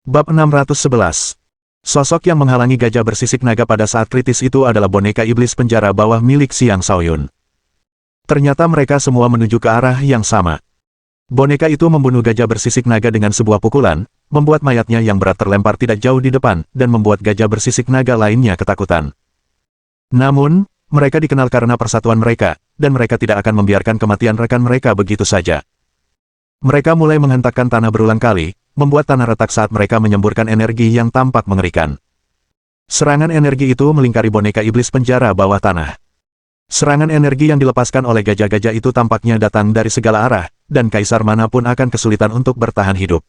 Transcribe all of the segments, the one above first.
Bab 611. Sosok yang menghalangi gajah bersisik naga pada saat kritis itu adalah boneka iblis penjara bawah milik Xiang Shaoyun. Ternyata mereka semua menuju ke arah yang sama. Boneka itu membunuh gajah bersisik naga dengan sebuah pukulan, membuat mayatnya yang berat terlempar tidak jauh di depan, dan membuat gajah bersisik naga lainnya ketakutan. Namun, mereka dikenal karena persatuan mereka, dan mereka tidak akan membiarkan kematian rekan mereka begitu saja. Mereka mulai menghentakkan tanah berulang kali, membuat tanah retak saat mereka menyemburkan energi yang tampak mengerikan. Serangan energi itu melingkari boneka iblis penjara bawah tanah. Serangan energi yang dilepaskan oleh gajah-gajah itu tampaknya datang dari segala arah, dan kaisar manapun akan kesulitan untuk bertahan hidup.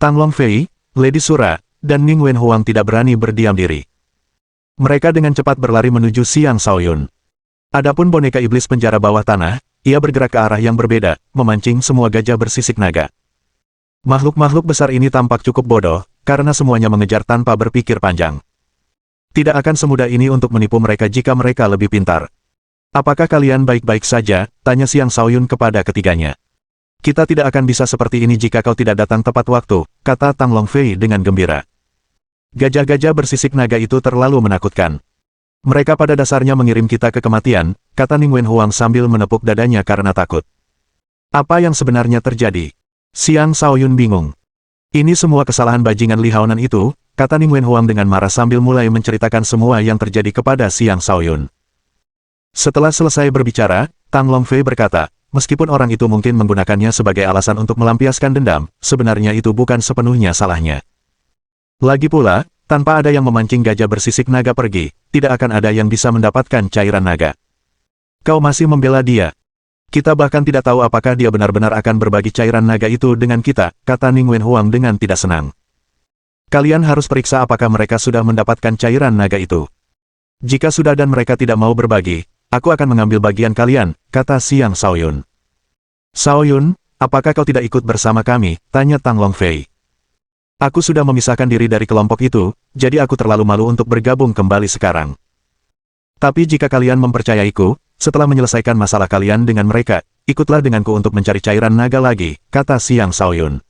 Tang Longfei, Lady Sura, dan Ning Wenhuang tidak berani berdiam diri. Mereka dengan cepat berlari menuju Xiang Shaoyun. Adapun boneka iblis penjara bawah tanah, ia bergerak ke arah yang berbeda, memancing semua gajah bersisik naga. Makhluk-makhluk besar ini tampak cukup bodoh, karena semuanya mengejar tanpa berpikir panjang. Tidak akan semudah ini untuk menipu mereka jika mereka lebih pintar. Apakah kalian baik-baik saja? Tanya Xiang Shaoyun kepada ketiganya. Kita tidak akan bisa seperti ini jika kau tidak datang tepat waktu, kata Tang Longfei dengan gembira. Gajah-gajah bersisik naga itu terlalu menakutkan. Mereka pada dasarnya mengirim kita ke kematian, kata Ning Wenhuang sambil menepuk dadanya karena takut. Apa yang sebenarnya terjadi? Xiang Shaoyun bingung. Ini semua kesalahan bajingan Li Haonan itu, kata Ning Wenhuang dengan marah sambil mulai menceritakan semua yang terjadi kepada Xiang Shaoyun. Setelah selesai berbicara, Tang Longfei berkata, meskipun orang itu mungkin menggunakannya sebagai alasan untuk melampiaskan dendam, sebenarnya itu bukan sepenuhnya salahnya. Lagi pula, tanpa ada yang memancing gajah bersisik naga pergi, tidak akan ada yang bisa mendapatkan cairan naga. Kau masih membela dia. Kita bahkan tidak tahu apakah dia benar-benar akan berbagi cairan naga itu dengan kita, kata Ning Wenhuang dengan tidak senang. Kalian harus periksa apakah mereka sudah mendapatkan cairan naga itu. Jika sudah dan mereka tidak mau berbagi, aku akan mengambil bagian kalian, kata Xiang Shaoyun. Shaoyun, apakah kau tidak ikut bersama kami? Tanya Tang Longfei. Aku sudah memisahkan diri dari kelompok itu, jadi aku terlalu malu untuk bergabung kembali sekarang. Tapi jika kalian mempercayaiku, setelah menyelesaikan masalah kalian dengan mereka, ikutlah denganku untuk mencari cairan naga lagi, kata Xiang Shaoyun.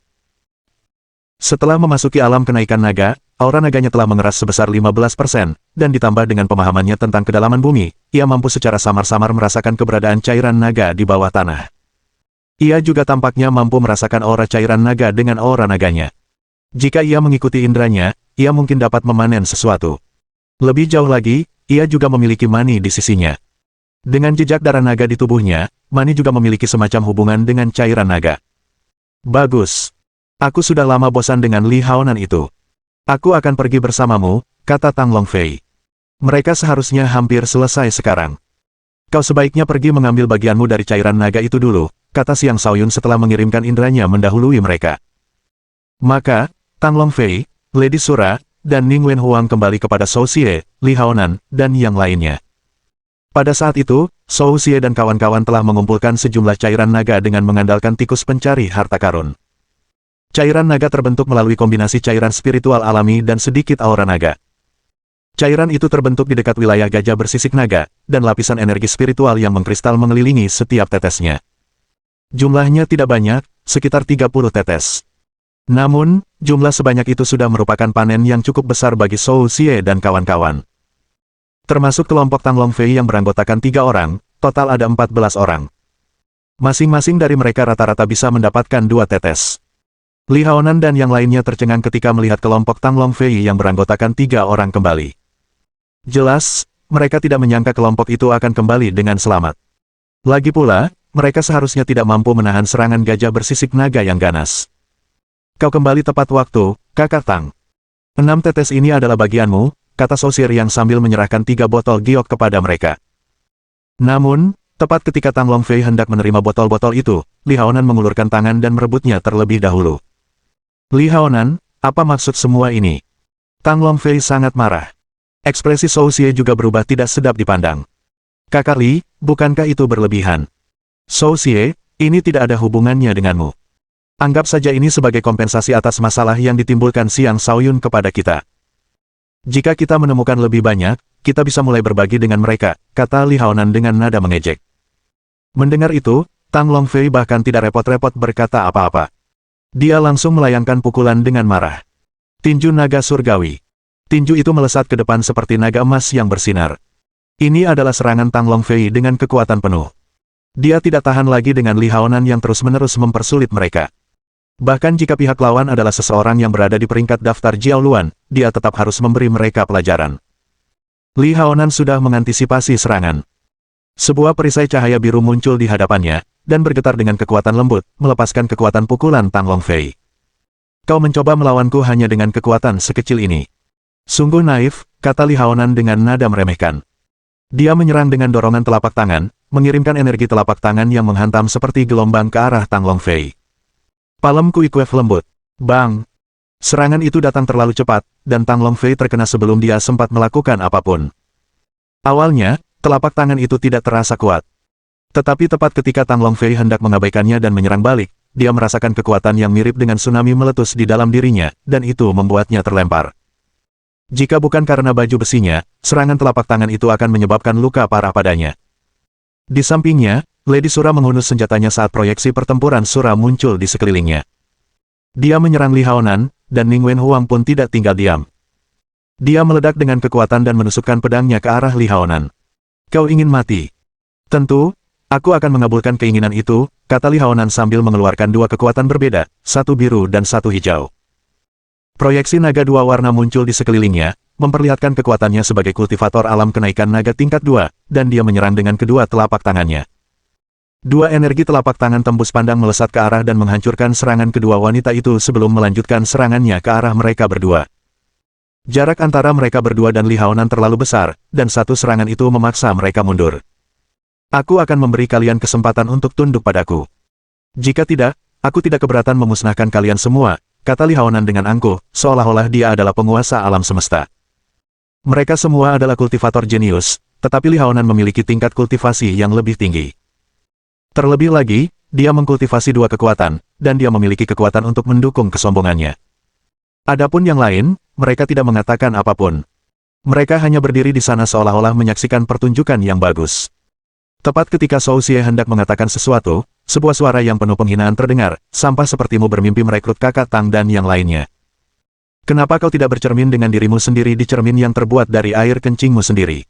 Setelah memasuki alam kenaikan naga, aura naganya telah mengeras sebesar 15%, dan ditambah dengan pemahamannya tentang kedalaman bumi, ia mampu secara samar-samar merasakan keberadaan cairan naga di bawah tanah. Ia juga tampaknya mampu merasakan aura cairan naga dengan aura naganya. Jika ia mengikuti indranya, ia mungkin dapat memanen sesuatu. Lebih jauh lagi, ia juga memiliki mani di sisinya. Dengan jejak darah naga di tubuhnya, mani juga memiliki semacam hubungan dengan cairan naga. Bagus. Aku sudah lama bosan dengan Li Haonan itu. Aku akan pergi bersamamu, kata Tang Longfei. Mereka seharusnya hampir selesai sekarang. Kau sebaiknya pergi mengambil bagianmu dari cairan naga itu dulu, kata Xiang Shaoyun setelah mengirimkan indranya mendahului mereka. Maka, Tang Longfei, Lady Sura, dan Ning Wenhuang kembali kepada Shou Xie, Li Haonan, dan yang lainnya. Pada saat itu, Shou Xie dan kawan-kawan telah mengumpulkan sejumlah cairan naga dengan mengandalkan tikus pencari harta karun. Cairan naga terbentuk melalui kombinasi cairan spiritual alami dan sedikit aura naga. Cairan itu terbentuk di dekat wilayah gajah bersisik naga, dan lapisan energi spiritual yang mengkristal mengelilingi setiap tetesnya. Jumlahnya tidak banyak, sekitar 30 tetes. Namun, jumlah sebanyak itu sudah merupakan panen yang cukup besar bagi Shou Xie dan kawan-kawan. Termasuk kelompok Tang Longfei yang beranggotakan 3 orang, total ada 14 orang. Masing-masing dari mereka rata-rata bisa mendapatkan 2 tetes. Li Haonan dan yang lainnya tercengang ketika melihat kelompok Tang Longfei yang beranggotakan 3 orang kembali. Jelas, mereka tidak menyangka kelompok itu akan kembali dengan selamat. Lagi pula, mereka seharusnya tidak mampu menahan serangan gajah bersisik naga yang ganas. Kau kembali tepat waktu, kakak Tang. 6 tetes ini adalah bagianmu, kata Shou Xie yang sambil menyerahkan 3 botol giok kepada mereka. Namun, tepat ketika Tang Longfei hendak menerima botol-botol itu, Li Haonan mengulurkan tangan dan merebutnya terlebih dahulu. Li Haonan, apa maksud semua ini? Tang Longfei sangat marah. Ekspresi Shou Xie juga berubah tidak sedap dipandang. Kakak Li, bukankah itu berlebihan? Shou Xie, ini tidak ada hubungannya denganmu. Anggap saja ini sebagai kompensasi atas masalah yang ditimbulkan Xiang Shaoyun kepada kita. Jika kita menemukan lebih banyak, kita bisa mulai berbagi dengan mereka, kata Li Haonan dengan nada mengejek. Mendengar itu, Tang Longfei bahkan tidak repot-repot berkata apa-apa. Dia langsung melayangkan pukulan dengan marah. Tinju naga surgawi. Tinju itu melesat ke depan seperti naga emas yang bersinar. Ini adalah serangan Tang Longfei dengan kekuatan penuh. Dia tidak tahan lagi dengan Li Haonan yang terus-menerus mempersulit mereka. Bahkan jika pihak lawan adalah seseorang yang berada di peringkat daftar Jiao Luan, dia tetap harus memberi mereka pelajaran. Li Haonan sudah mengantisipasi serangan. Sebuah perisai cahaya biru muncul di hadapannya, dan bergetar dengan kekuatan lembut, melepaskan kekuatan pukulan Tang Longfei. Kau mencoba melawanku hanya dengan kekuatan sekecil ini. Sungguh naif, kata Li Haonan dengan nada meremehkan. Dia menyerang dengan dorongan telapak tangan, mengirimkan energi telapak tangan yang menghantam seperti gelombang ke arah Tang Longfei. Palem Kuikuef lembut. Bang! Serangan itu datang terlalu cepat, dan Tang Longfei terkena sebelum dia sempat melakukan apapun. Awalnya, telapak tangan itu tidak terasa kuat. Tetapi tepat ketika Tang Longfei hendak mengabaikannya dan menyerang balik, dia merasakan kekuatan yang mirip dengan tsunami meletus di dalam dirinya, dan itu membuatnya terlempar. Jika bukan karena baju besinya, serangan telapak tangan itu akan menyebabkan luka parah padanya. Di sampingnya, Lady Sura menghunus senjatanya saat proyeksi pertempuran Sura muncul di sekelilingnya. Dia menyerang Li Haonan, dan Ning Wen Huang pun tidak tinggal diam. Dia meledak dengan kekuatan dan menusukkan pedangnya ke arah Li Haonan. Kau ingin mati? Tentu, aku akan mengabulkan keinginan itu, kata Li Haonan sambil mengeluarkan dua kekuatan berbeda, satu biru dan satu hijau. Proyeksi naga dua warna muncul di sekelilingnya, memperlihatkan kekuatannya sebagai kultivator alam kenaikan naga tingkat 2, dan dia menyerang dengan kedua telapak tangannya. Dua energi telapak tangan tembus pandang melesat ke arah dan menghancurkan serangan kedua wanita itu sebelum melanjutkan serangannya ke arah mereka berdua. Jarak antara mereka berdua dan Li Haonan terlalu besar, dan satu serangan itu memaksa mereka mundur. Aku akan memberi kalian kesempatan untuk tunduk padaku. Jika tidak, aku tidak keberatan memusnahkan kalian semua, kata Li Haonan dengan angkuh, seolah-olah dia adalah penguasa alam semesta. Mereka semua adalah kultivator jenius, tetapi Li Haonan memiliki tingkat kultivasi yang lebih tinggi. Terlebih lagi, dia mengkultivasi dua kekuatan, dan dia memiliki kekuatan untuk mendukung kesombongannya. Adapun yang lain, mereka tidak mengatakan apapun. Mereka hanya berdiri di sana seolah-olah menyaksikan pertunjukan yang bagus. Tepat ketika Shou Xie hendak mengatakan sesuatu, sebuah suara yang penuh penghinaan terdengar, sampah sepertimu bermimpi merekrut kakak Tang dan yang lainnya. Kenapa kau tidak bercermin dengan dirimu sendiri di cermin yang terbuat dari air kencingmu sendiri?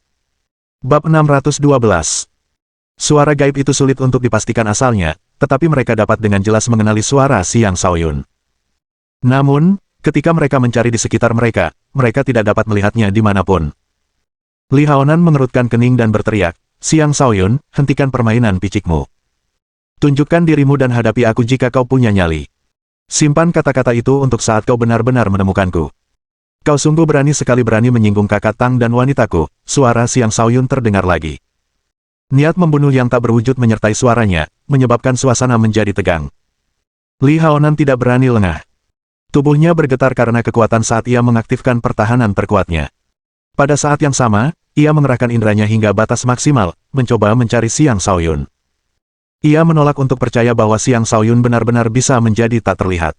Bab 612. Suara gaib itu sulit untuk dipastikan asalnya, tetapi mereka dapat dengan jelas mengenali suara Xiang Shaoyun. Namun, ketika mereka mencari di sekitar mereka, mereka tidak dapat melihatnya dimanapun. Li Haonan mengerutkan kening dan berteriak, Xiang Shaoyun, hentikan permainan picikmu. Tunjukkan dirimu dan hadapi aku jika kau punya nyali. Simpan kata-kata itu untuk saat kau benar-benar menemukanku. Kau sungguh berani sekali berani menyinggung kakak Tang dan wanitaku, suara Xiang Shaoyun terdengar lagi. Niat membunuh yang tak berwujud menyertai suaranya, menyebabkan suasana menjadi tegang. Li Haonan tidak berani lengah. Tubuhnya bergetar karena kekuatan saat ia mengaktifkan pertahanan terkuatnya. Pada saat yang sama, ia mengerahkan inderanya hingga batas maksimal, mencoba mencari Xiang Shaoyun. Ia menolak untuk percaya bahwa Xiang Shaoyun benar-benar bisa menjadi tak terlihat.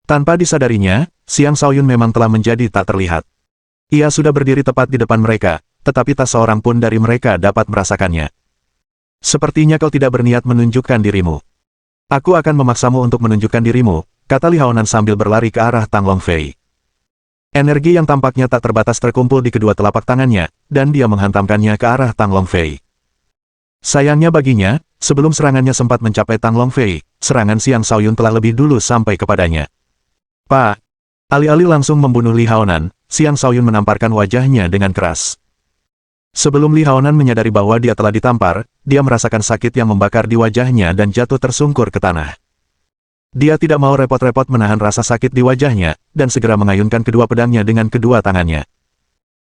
Tanpa disadarinya, Xiang Shaoyun memang telah menjadi tak terlihat. Ia sudah berdiri tepat di depan mereka, tetapi tak seorang pun dari mereka dapat merasakannya. Sepertinya kau tidak berniat menunjukkan dirimu. Aku akan memaksamu untuk menunjukkan dirimu, kata Li Haonan sambil berlari ke arah Tang Longfei. Energi yang tampaknya tak terbatas terkumpul di kedua telapak tangannya, dan dia menghantamkannya ke arah Tang Longfei. Sayangnya baginya, sebelum serangannya sempat mencapai Tang Longfei, serangan Xiang Shaoyun telah lebih dulu sampai kepadanya. Pak! Alih-alih langsung membunuh Li Haonan, Xiang Shaoyun menamparkan wajahnya dengan keras. Sebelum Li Haonan menyadari bahwa dia telah ditampar, dia merasakan sakit yang membakar di wajahnya dan jatuh tersungkur ke tanah. Dia tidak mau repot-repot menahan rasa sakit di wajahnya, dan segera mengayunkan kedua pedangnya dengan kedua tangannya.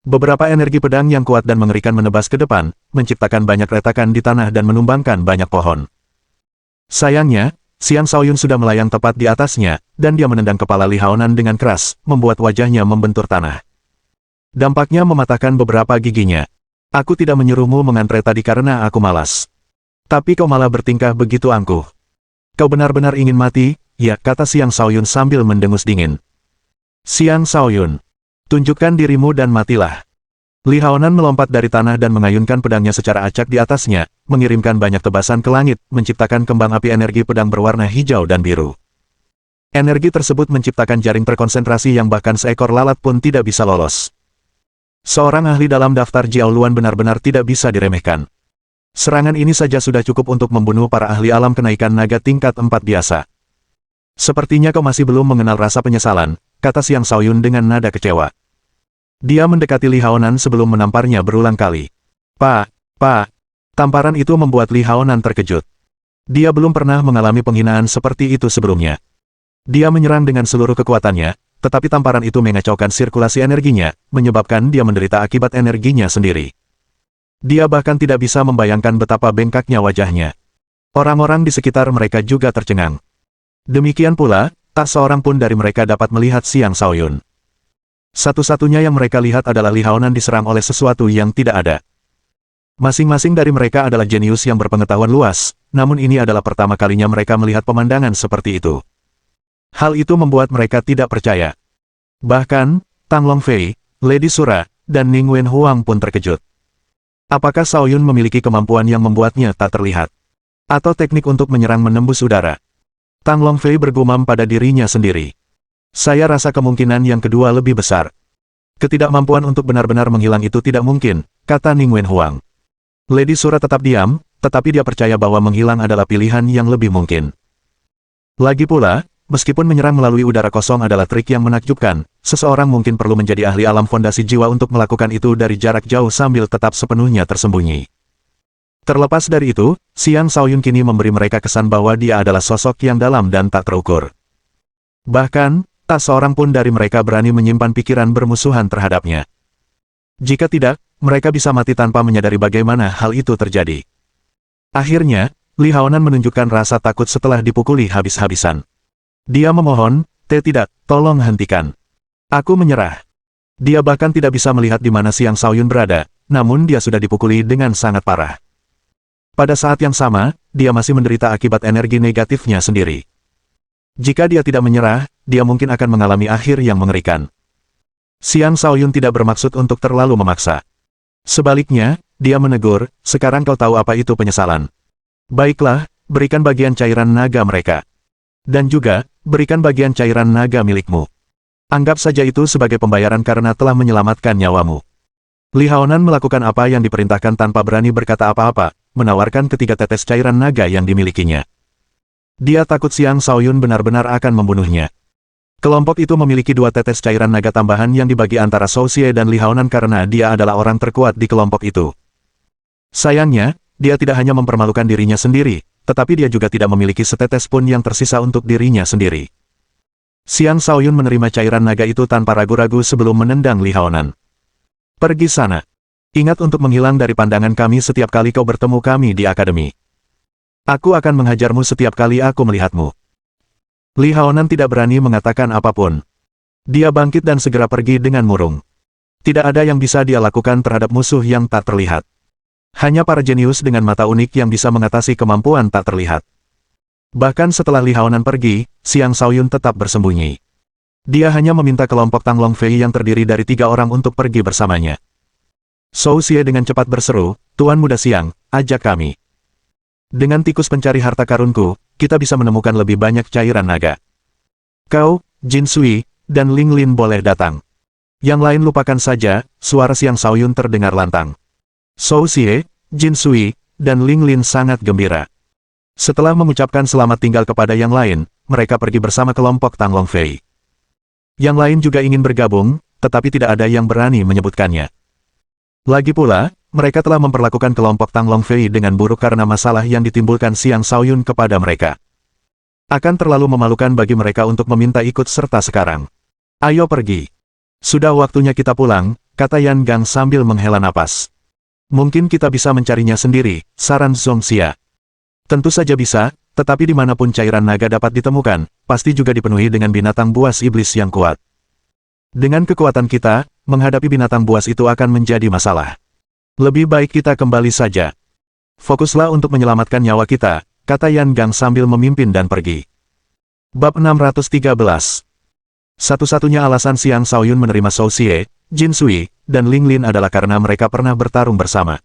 Beberapa energi pedang yang kuat dan mengerikan menebas ke depan, menciptakan banyak retakan di tanah dan menumbangkan banyak pohon. Sayangnya, Xiang Shaoyun sudah melayang tepat di atasnya, dan dia menendang kepala Li Haonan dengan keras, membuat wajahnya membentur tanah. Dampaknya mematahkan beberapa giginya. Aku tidak menyuruhmu mengantre tadi karena aku malas. Tapi kau malah bertingkah begitu angkuh. Kau benar-benar ingin mati, ya, kata Xiang Shaoyun sambil mendengus dingin. Xiang Shaoyun, tunjukkan dirimu dan matilah. Li Haonan melompat dari tanah dan mengayunkan pedangnya secara acak di atasnya, mengirimkan banyak tebasan ke langit, menciptakan kembang api energi pedang berwarna hijau dan biru. Energi tersebut menciptakan jaring terkonsentrasi yang bahkan seekor lalat pun tidak bisa lolos. Seorang ahli dalam daftar Jiao Luan benar-benar tidak bisa diremehkan. Serangan ini saja sudah cukup untuk membunuh para ahli alam kenaikan naga tingkat 4 biasa. Sepertinya kau masih belum mengenal rasa penyesalan, kata Xiang Shaoyun dengan nada kecewa. Dia mendekati Li Haonan sebelum menamparnya berulang kali. Pak. Tamparan itu membuat Li Haonan terkejut. Dia belum pernah mengalami penghinaan seperti itu sebelumnya. Dia menyerang dengan seluruh kekuatannya, tetapi tamparan itu mengacaukan sirkulasi energinya, menyebabkan dia menderita akibat energinya sendiri. Dia bahkan tidak bisa membayangkan betapa bengkaknya wajahnya. Orang-orang di sekitar mereka juga tercengang. Demikian pula, tak seorang pun dari mereka dapat melihat Xiang Shaoyun. Satu-satunya yang mereka lihat adalah Li Haonan diserang oleh sesuatu yang tidak ada. Masing-masing dari mereka adalah jenius yang berpengetahuan luas, namun ini adalah pertama kalinya mereka melihat pemandangan seperti itu. Hal itu membuat mereka tidak percaya. Bahkan, Tang Longfei, Lady Sura, dan Ning Wen Huang pun terkejut. Apakah Shaoyun memiliki kemampuan yang membuatnya tak terlihat? Atau teknik untuk menyerang menembus udara? Tang Longfei bergumam pada dirinya sendiri. Saya rasa kemungkinan yang kedua lebih besar. Ketidakmampuan untuk benar-benar menghilang itu tidak mungkin, kata Ning Wen Huang. Lady Sura tetap diam, tetapi dia percaya bahwa menghilang adalah pilihan yang lebih mungkin. Lagi pula, meskipun menyerang melalui udara kosong adalah trik yang menakjubkan, seseorang mungkin perlu menjadi ahli alam fondasi jiwa untuk melakukan itu dari jarak jauh sambil tetap sepenuhnya tersembunyi. Terlepas dari itu, Xiang Shaoyun kini memberi mereka kesan bahwa dia adalah sosok yang dalam dan tak terukur. Bahkan, tak seorang pun dari mereka berani menyimpan pikiran bermusuhan terhadapnya. Jika tidak, mereka bisa mati tanpa menyadari bagaimana hal itu terjadi. Akhirnya, Li Haonan menunjukkan rasa takut setelah dipukuli habis-habisan. Dia memohon, tidak, tolong hentikan. Aku menyerah. Dia bahkan tidak bisa melihat di mana Xiang Shaoyun berada, namun dia sudah dipukuli dengan sangat parah. Pada saat yang sama, dia masih menderita akibat energi negatifnya sendiri. Jika dia tidak menyerah, dia mungkin akan mengalami akhir yang mengerikan. Xiang Shaoyun tidak bermaksud untuk terlalu memaksa. Sebaliknya, dia menegur, sekarang kau tahu apa itu penyesalan. Baiklah, berikan bagian cairan naga mereka. Dan juga, berikan bagian cairan naga milikmu. Anggap saja itu sebagai pembayaran karena telah menyelamatkan nyawamu. Li Haonan melakukan apa yang diperintahkan tanpa berani berkata apa-apa, menawarkan ketiga tetes cairan naga yang dimilikinya. Dia takut Xiang Shaoyun benar-benar akan membunuhnya. Kelompok itu memiliki 2 tetes cairan naga tambahan yang dibagi antara Shou Xie dan Li Haonan karena dia adalah orang terkuat di kelompok itu. Sayangnya, dia tidak hanya mempermalukan dirinya sendiri, tetapi dia juga tidak memiliki setetes pun yang tersisa untuk dirinya sendiri. Xiang Shaoyun menerima cairan naga itu tanpa ragu-ragu sebelum menendang Li Haonan. Pergi sana. Ingat untuk menghilang dari pandangan kami setiap kali kau bertemu kami di akademi. Aku akan menghajarmu setiap kali aku melihatmu. Li Haonan tidak berani mengatakan apapun. Dia bangkit dan segera pergi dengan murung. Tidak ada yang bisa dia lakukan terhadap musuh yang tak terlihat. Hanya para jenius dengan mata unik yang bisa mengatasi kemampuan tak terlihat. Bahkan setelah Li Haonan pergi, Xiang Shaoyun tetap bersembunyi. Dia hanya meminta kelompok Tang Longfei yang terdiri dari 3 orang untuk pergi bersamanya. Shou Xie dengan cepat berseru, Tuan Muda Xiang, ajak kami. Dengan tikus pencari harta karunku, kita bisa menemukan lebih banyak cairan naga. Kau, Jin Sui, dan Ling Lin boleh datang. Yang lain lupakan saja, suara Xiang Shaoyun terdengar lantang. Shou Xie, Jin Sui, dan Ling Lin sangat gembira. Setelah mengucapkan selamat tinggal kepada yang lain, mereka pergi bersama kelompok Tang Longfei. Yang lain juga ingin bergabung, tetapi tidak ada yang berani menyebutkannya. Lagi pula, mereka telah memperlakukan kelompok Tang Longfei dengan buruk karena masalah yang ditimbulkan Xiang Shaoyun kepada mereka. Akan terlalu memalukan bagi mereka untuk meminta ikut serta sekarang. Ayo pergi. Sudah waktunya kita pulang, kata Yan Gang sambil menghela napas. Mungkin kita bisa mencarinya sendiri, saran Zhongxia. Tentu saja bisa, tetapi dimanapun cairan naga dapat ditemukan, pasti juga dipenuhi dengan binatang buas iblis yang kuat. Dengan kekuatan kita, menghadapi binatang buas itu akan menjadi masalah. Lebih baik kita kembali saja. Fokuslah untuk menyelamatkan nyawa kita, kata Yan Gang sambil memimpin dan pergi. Bab 613. Satu-satunya alasan Xiang Shaoyun menerima Shou Xie, Jin Sui, dan Ling Lin adalah karena mereka pernah bertarung bersama.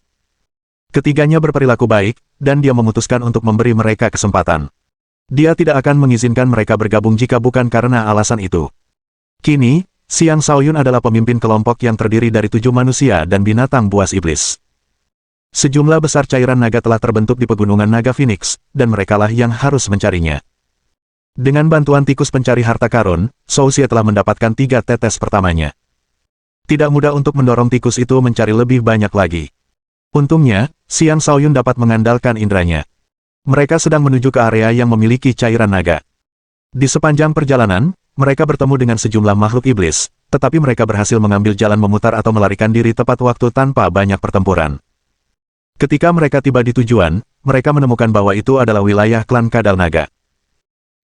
Ketiganya berperilaku baik, dan dia memutuskan untuk memberi mereka kesempatan. Dia tidak akan mengizinkan mereka bergabung jika bukan karena alasan itu. Kini, Xiang Shaoyun adalah pemimpin kelompok yang terdiri dari 7 manusia dan binatang buas iblis. Sejumlah besar cairan naga telah terbentuk di pegunungan naga Phoenix, dan merekalah yang harus mencarinya. Dengan bantuan tikus pencari harta karun, Shou Xie telah mendapatkan 3 tetes pertamanya. Tidak mudah untuk mendorong tikus itu mencari lebih banyak lagi. Untungnya, Xiang Shaoyun dapat mengandalkan indranya. Mereka sedang menuju ke area yang memiliki cairan naga. Di sepanjang perjalanan, mereka bertemu dengan sejumlah makhluk iblis, tetapi mereka berhasil mengambil jalan memutar atau melarikan diri tepat waktu tanpa banyak pertempuran. Ketika mereka tiba di tujuan, mereka menemukan bahwa itu adalah wilayah klan Kadal Naga.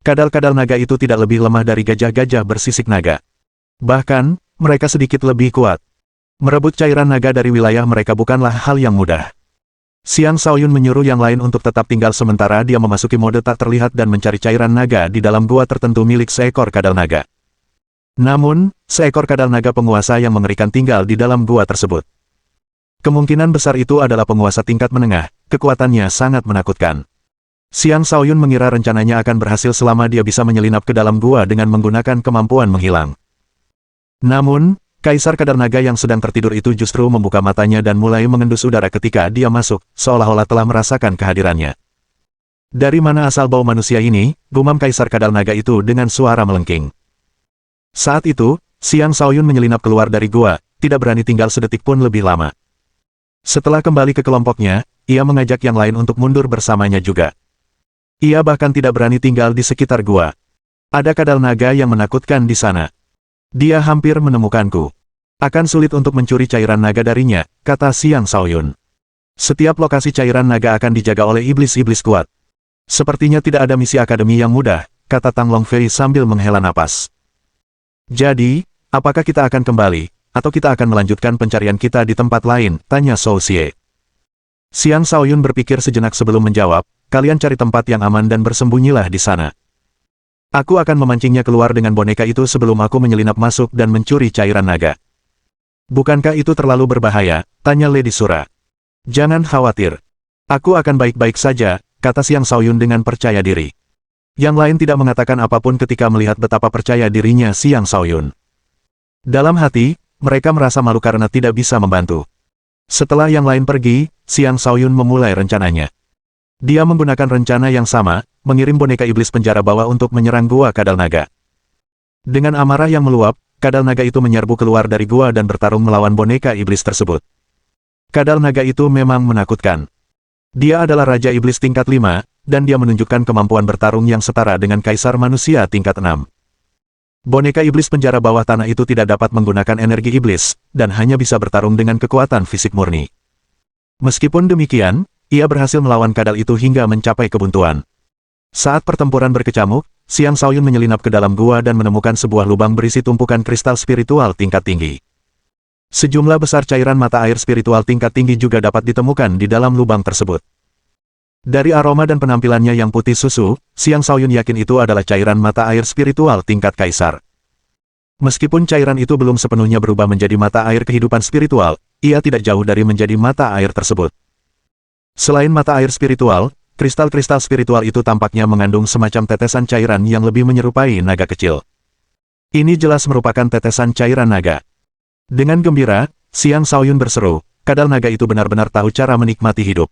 Kadal-kadal naga itu tidak lebih lemah dari gajah-gajah bersisik naga. Bahkan, mereka sedikit lebih kuat. Merebut cairan naga dari wilayah mereka bukanlah hal yang mudah. Xiang Shaoyun menyuruh yang lain untuk tetap tinggal sementara dia memasuki mode tak terlihat dan mencari cairan naga di dalam gua tertentu milik seekor kadal naga. Namun, seekor kadal naga penguasa yang mengerikan tinggal di dalam gua tersebut. Kemungkinan besar itu adalah penguasa tingkat menengah, kekuatannya sangat menakutkan. Xiang Shaoyun mengira rencananya akan berhasil selama dia bisa menyelinap ke dalam gua dengan menggunakan kemampuan menghilang. Namun, Kaisar Kadal Naga yang sedang tertidur itu justru membuka matanya dan mulai mengendus udara ketika dia masuk, seolah-olah telah merasakan kehadirannya. Dari mana asal bau manusia ini? Gumam Kaisar Kadal Naga itu dengan suara melengking. Saat itu, Xiang Shaoyun menyelinap keluar dari gua, tidak berani tinggal sedetik pun lebih lama. Setelah kembali ke kelompoknya, ia mengajak yang lain untuk mundur bersamanya juga. Ia bahkan tidak berani tinggal di sekitar gua. Ada kadal naga yang menakutkan di sana. Dia hampir menemukanku. Akan sulit untuk mencuri cairan naga darinya, kata Xiang Shaoyun. Setiap lokasi cairan naga akan dijaga oleh iblis-iblis kuat. Sepertinya tidak ada misi akademi yang mudah, kata Tang Longfei sambil menghela napas. Jadi, apakah kita akan kembali, atau kita akan melanjutkan pencarian kita di tempat lain, tanya Shou Xie. Xiang Shaoyun berpikir sejenak sebelum menjawab, kalian cari tempat yang aman dan bersembunyilah di sana. Aku akan memancingnya keluar dengan boneka itu sebelum aku menyelinap masuk dan mencuri cairan naga. Bukankah itu terlalu berbahaya? Tanya Lady Sura. Jangan khawatir. Aku akan baik-baik saja, kata Xiang Shaoyun dengan percaya diri. Yang lain tidak mengatakan apapun ketika melihat betapa percaya dirinya Xiang Shaoyun. Dalam hati, mereka merasa malu karena tidak bisa membantu. Setelah yang lain pergi, Xiang Shaoyun memulai rencananya. Dia menggunakan rencana yang sama, mengirim boneka iblis penjara bawah untuk menyerang gua Kadal Naga. Dengan amarah yang meluap, Kadal Naga itu menyerbu keluar dari gua dan bertarung melawan boneka iblis tersebut. Kadal Naga itu memang menakutkan. Dia adalah Raja Iblis tingkat 5, dan dia menunjukkan kemampuan bertarung yang setara dengan Kaisar Manusia tingkat 6. Boneka iblis penjara bawah tanah itu tidak dapat menggunakan energi iblis, dan hanya bisa bertarung dengan kekuatan fisik murni. Meskipun demikian, ia berhasil melawan kadal itu hingga mencapai kebuntuan. Saat pertempuran berkecamuk, Xiang Shaoyun menyelinap ke dalam gua dan menemukan sebuah lubang berisi tumpukan kristal spiritual tingkat tinggi. Sejumlah besar cairan mata air spiritual tingkat tinggi juga dapat ditemukan di dalam lubang tersebut. Dari aroma dan penampilannya yang putih susu, Xiang Shaoyun yakin itu adalah cairan mata air spiritual tingkat kaisar. Meskipun cairan itu belum sepenuhnya berubah menjadi mata air kehidupan spiritual, ia tidak jauh dari menjadi mata air tersebut. Selain mata air spiritual, kristal-kristal spiritual itu tampaknya mengandung semacam tetesan cairan yang lebih menyerupai naga kecil. Ini jelas merupakan tetesan cairan naga. Dengan gembira, Xiang Shaoyun berseru, kadal naga itu benar-benar tahu cara menikmati hidup.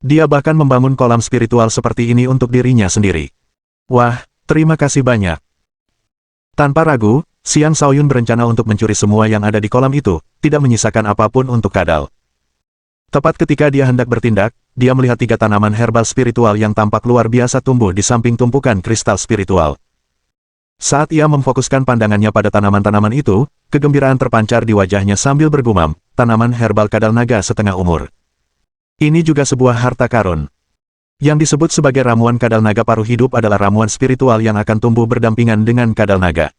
Dia bahkan membangun kolam spiritual seperti ini untuk dirinya sendiri. Wah, terima kasih banyak. Tanpa ragu, Xiang Shaoyun berencana untuk mencuri semua yang ada di kolam itu, tidak menyisakan apapun untuk kadal. Tepat ketika dia hendak bertindak, dia melihat 3 tanaman herbal spiritual yang tampak luar biasa tumbuh di samping tumpukan kristal spiritual. Saat ia memfokuskan pandangannya pada tanaman-tanaman itu, kegembiraan terpancar di wajahnya sambil bergumam, tanaman herbal kadal naga setengah umur. Ini juga sebuah harta karun. Yang disebut sebagai ramuan kadal naga paruh hidup adalah ramuan spiritual yang akan tumbuh berdampingan dengan kadal naga.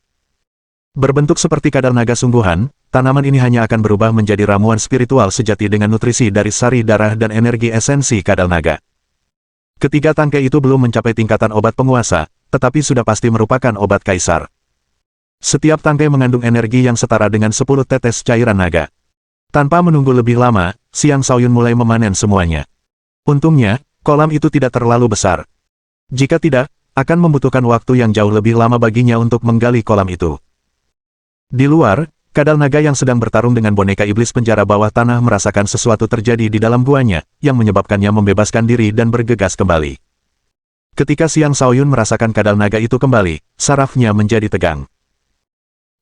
Berbentuk seperti kadal naga sungguhan, tanaman ini hanya akan berubah menjadi ramuan spiritual sejati dengan nutrisi dari sari darah dan energi esensi kadal naga. Ketiga tangkai itu belum mencapai tingkatan obat penguasa, tetapi sudah pasti merupakan obat kaisar. Setiap tangkai mengandung energi yang setara dengan 10 tetes cairan naga. Tanpa menunggu lebih lama, Xiang Shaoyun mulai memanen semuanya. Untungnya, kolam itu tidak terlalu besar. Jika tidak, akan membutuhkan waktu yang jauh lebih lama baginya untuk menggali kolam itu. Di luar, kadal naga yang sedang bertarung dengan boneka iblis penjara bawah tanah merasakan sesuatu terjadi di dalam guanya, yang menyebabkannya membebaskan diri dan bergegas kembali. Ketika Xiang Shaoyun merasakan kadal naga itu kembali, sarafnya menjadi tegang.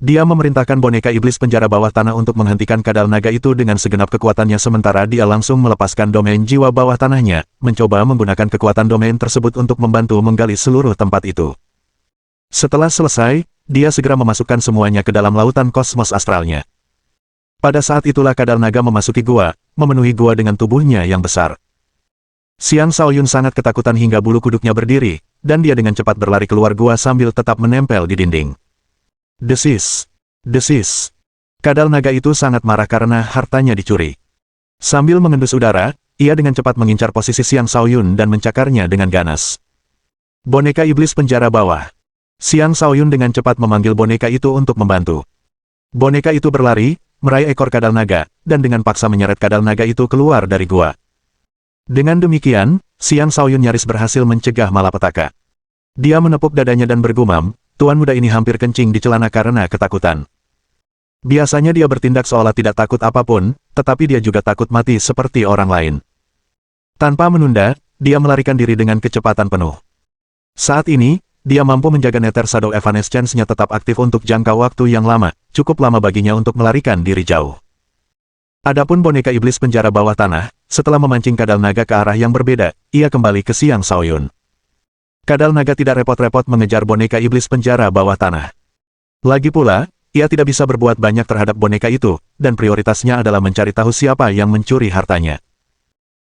Dia memerintahkan boneka iblis penjara bawah tanah untuk menghentikan kadal naga itu dengan segenap kekuatannya sementara dia langsung melepaskan domain jiwa bawah tanahnya, mencoba menggunakan kekuatan domain tersebut untuk membantu menggali seluruh tempat itu. Setelah selesai, dia segera memasukkan semuanya ke dalam lautan kosmos astralnya. Pada saat itulah kadal naga memasuki gua, memenuhi gua dengan tubuhnya yang besar. Xiang Shaoyun sangat ketakutan hingga bulu kuduknya berdiri, dan dia dengan cepat berlari keluar gua sambil tetap menempel di dinding. Desis! Desis! Kadal naga itu sangat marah karena hartanya dicuri. Sambil mengendus udara, ia dengan cepat mengincar posisi Xiang Shaoyun dan mencakarnya dengan ganas. Boneka iblis penjara bawah. Xiang Shaoyun dengan cepat memanggil boneka itu untuk membantu. Boneka itu berlari, meraih ekor kadal naga, dan dengan paksa menyeret kadal naga itu keluar dari gua. Dengan demikian, Xiang Shaoyun nyaris berhasil mencegah malapetaka. Dia menepuk dadanya dan bergumam, tuan muda ini hampir kencing di celana karena ketakutan. Biasanya dia bertindak seolah tidak takut apapun, tetapi dia juga takut mati seperti orang lain. Tanpa menunda, dia melarikan diri dengan kecepatan penuh. Saat ini, dia mampu menjaga Nether Shadow Evanescence-nya tetap aktif untuk jangka waktu yang lama, cukup lama baginya untuk melarikan diri jauh. Adapun boneka iblis penjara bawah tanah, setelah memancing kadal naga ke arah yang berbeda, ia kembali ke Xiang Shaoyun. Kadal naga tidak repot-repot mengejar boneka iblis penjara bawah tanah. Lagi pula, ia tidak bisa berbuat banyak terhadap boneka itu, dan prioritasnya adalah mencari tahu siapa yang mencuri hartanya.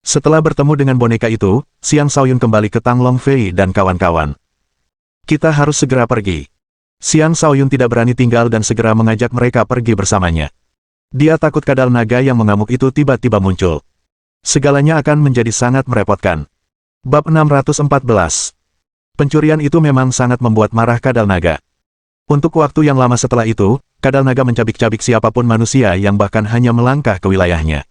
Setelah bertemu dengan boneka itu, Xiang Shaoyun kembali ke Tang Long Fei dan kawan-kawan. Kita harus segera pergi. Xiang Shaoyun tidak berani tinggal dan segera mengajak mereka pergi bersamanya. Dia takut kadal naga yang mengamuk itu tiba-tiba muncul. Segalanya akan menjadi sangat merepotkan. Bab 614. Pencurian itu memang sangat membuat marah kadal naga. Untuk waktu yang lama setelah itu, kadal naga mencabik-cabik siapapun manusia yang bahkan hanya melangkah ke wilayahnya.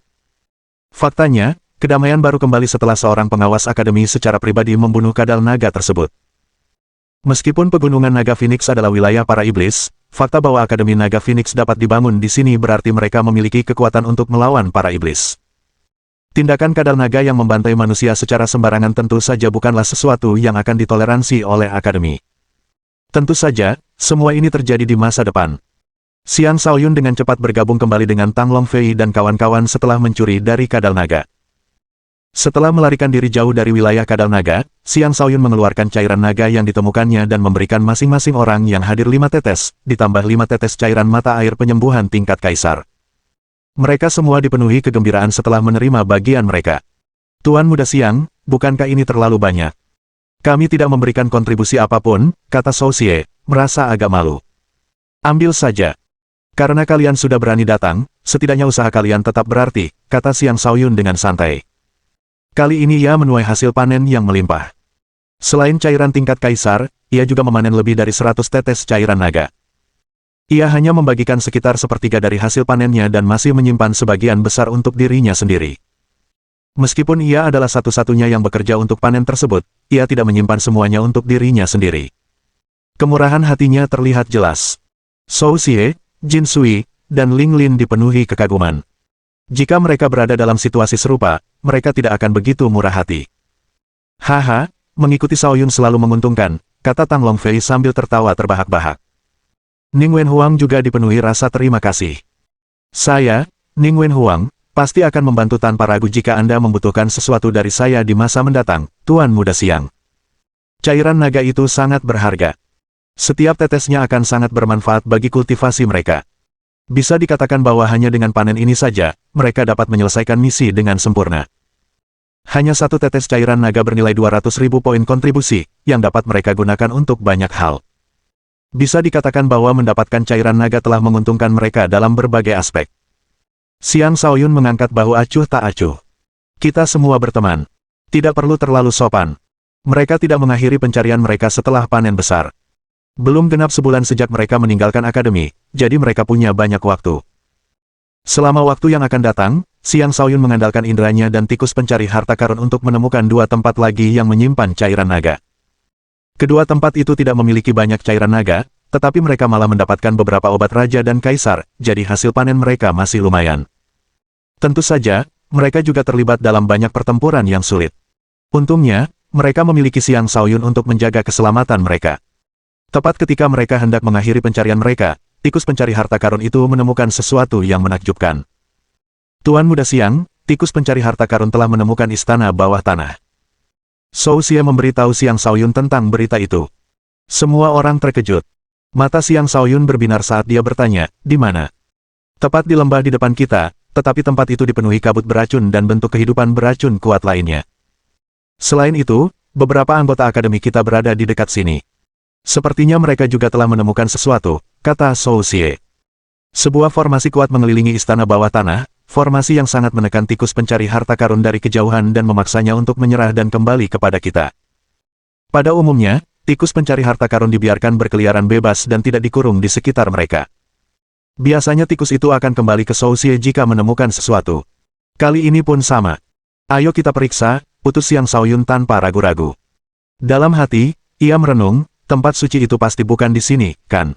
Faktanya, kedamaian baru kembali setelah seorang pengawas akademi secara pribadi membunuh kadal naga tersebut. Meskipun pegunungan Naga Phoenix adalah wilayah para iblis, fakta bahwa Akademi Naga Phoenix dapat dibangun di sini berarti mereka memiliki kekuatan untuk melawan para iblis. Tindakan kadal naga yang membantai manusia secara sembarangan tentu saja bukanlah sesuatu yang akan ditoleransi oleh Akademi. Tentu saja, semua ini terjadi di masa depan. Xiang Shaoyun dengan cepat bergabung kembali dengan Tang Long Fei dan kawan-kawan setelah mencuri dari kadal naga. Setelah melarikan diri jauh dari wilayah kadal naga, Xiang Shaoyun mengeluarkan cairan naga yang ditemukannya dan memberikan masing-masing orang yang hadir 5 tetes, ditambah 5 tetes cairan mata air penyembuhan tingkat kaisar. Mereka semua dipenuhi kegembiraan setelah menerima bagian mereka. Tuan Muda Xiang, bukankah ini terlalu banyak? Kami tidak memberikan kontribusi apapun, kata Shou Xie, merasa agak malu. Ambil saja. Karena kalian sudah berani datang, setidaknya usaha kalian tetap berarti, kata Xiang Shaoyun dengan santai. Kali ini ia menuai hasil panen yang melimpah. Selain cairan tingkat kaisar, ia juga memanen lebih dari 100 tetes cairan naga. Ia hanya membagikan sekitar sepertiga dari hasil panennya dan masih menyimpan sebagian besar untuk dirinya sendiri. Meskipun ia adalah satu-satunya yang bekerja untuk panen tersebut, ia tidak menyimpan semuanya untuk dirinya sendiri. Kemurahan hatinya terlihat jelas. Shou Xie, Jin Sui, dan Ling Lin dipenuhi kekaguman. Jika mereka berada dalam situasi serupa, mereka tidak akan begitu murah hati. Haha, mengikuti Shaoyun selalu menguntungkan, kata Tang Long Fei sambil tertawa terbahak-bahak. Ning Wen Huang juga dipenuhi rasa terima kasih. Saya, Ning Wen Huang, pasti akan membantu tanpa ragu jika Anda membutuhkan sesuatu dari saya di masa mendatang, Tuan Muda Xiang. Cairan naga itu sangat berharga. Setiap tetesnya akan sangat bermanfaat bagi kultivasi mereka. Bisa dikatakan bahwa hanya dengan panen ini saja, mereka dapat menyelesaikan misi dengan sempurna. Hanya satu tetes cairan naga bernilai 200.000 poin kontribusi, yang dapat mereka gunakan untuk banyak hal. Bisa dikatakan bahwa mendapatkan cairan naga telah menguntungkan mereka dalam berbagai aspek. Xiang Shaoyun mengangkat bahu acuh tak acuh. Kita semua berteman. Tidak perlu terlalu sopan. Mereka tidak mengakhiri pencarian mereka setelah panen besar. Belum genap sebulan sejak mereka meninggalkan akademi, jadi mereka punya banyak waktu. Selama waktu yang akan datang, Xiang Shaoyun mengandalkan inderanya dan tikus pencari harta karun untuk menemukan 2 tempat lagi yang menyimpan cairan naga. Kedua tempat itu tidak memiliki banyak cairan naga, tetapi mereka malah mendapatkan beberapa obat raja dan kaisar, jadi hasil panen mereka masih lumayan. Tentu saja, mereka juga terlibat dalam banyak pertempuran yang sulit. Untungnya, mereka memiliki Xiang Shaoyun untuk menjaga keselamatan mereka. Tepat ketika mereka hendak mengakhiri pencarian mereka, tikus pencari harta karun itu menemukan sesuatu yang menakjubkan. Tuan Muda Xiang, tikus pencari harta karun telah menemukan istana bawah tanah. Zhou Xie memberitahu Xiang Shaoyun tentang berita itu. Semua orang terkejut. Mata Xiang Shaoyun berbinar saat dia bertanya, di mana? Tepat di lembah di depan kita, tetapi tempat itu dipenuhi kabut beracun dan bentuk kehidupan beracun kuat lainnya. Selain itu, beberapa anggota akademi kita berada di dekat sini. Sepertinya mereka juga telah menemukan sesuatu, kata Zhou Xie. Sebuah formasi kuat mengelilingi istana bawah tanah, formasi yang sangat menekan tikus pencari harta karun dari kejauhan dan memaksanya untuk menyerah dan kembali kepada kita. Pada umumnya, tikus pencari harta karun dibiarkan berkeliaran bebas dan tidak dikurung di sekitar mereka. Biasanya tikus itu akan kembali ke Zhou Xie jika menemukan sesuatu. Kali ini pun sama. Ayo kita periksa, utus Xiang Shaoyun tanpa ragu-ragu. Dalam hati, ia merenung, tempat suci itu pasti bukan di sini, kan?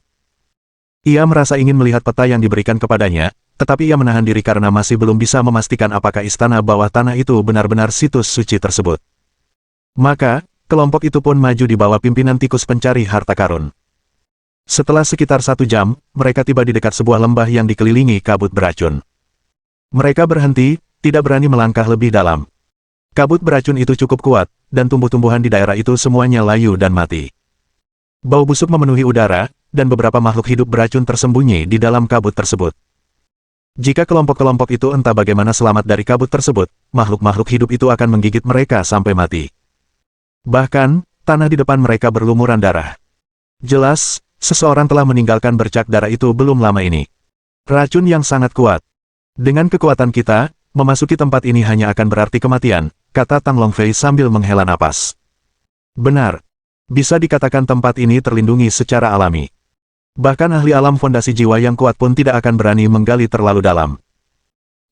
Ia merasa ingin melihat peta yang diberikan kepadanya, tetapi ia menahan diri karena masih belum bisa memastikan apakah istana bawah tanah itu benar-benar situs suci tersebut. Maka, kelompok itu pun maju di bawah pimpinan tikus pencari harta karun. Setelah sekitar 1 jam, mereka tiba di dekat sebuah lembah yang dikelilingi kabut beracun. Mereka berhenti, tidak berani melangkah lebih dalam. Kabut beracun itu cukup kuat, dan tumbuh-tumbuhan di daerah itu semuanya layu dan mati. Bau busuk memenuhi udara, dan beberapa makhluk hidup beracun tersembunyi di dalam kabut tersebut. Jika kelompok-kelompok itu entah bagaimana selamat dari kabut tersebut, makhluk-makhluk hidup itu akan menggigit mereka sampai mati. Bahkan, tanah di depan mereka berlumuran darah. Jelas, seseorang telah meninggalkan bercak darah itu belum lama ini. Racun yang sangat kuat. Dengan kekuatan kita, memasuki tempat ini hanya akan berarti kematian, kata Tang Longfei sambil menghela napas. Benar. Bisa dikatakan tempat ini terlindungi secara alami. Bahkan ahli alam fondasi jiwa yang kuat pun tidak akan berani menggali terlalu dalam.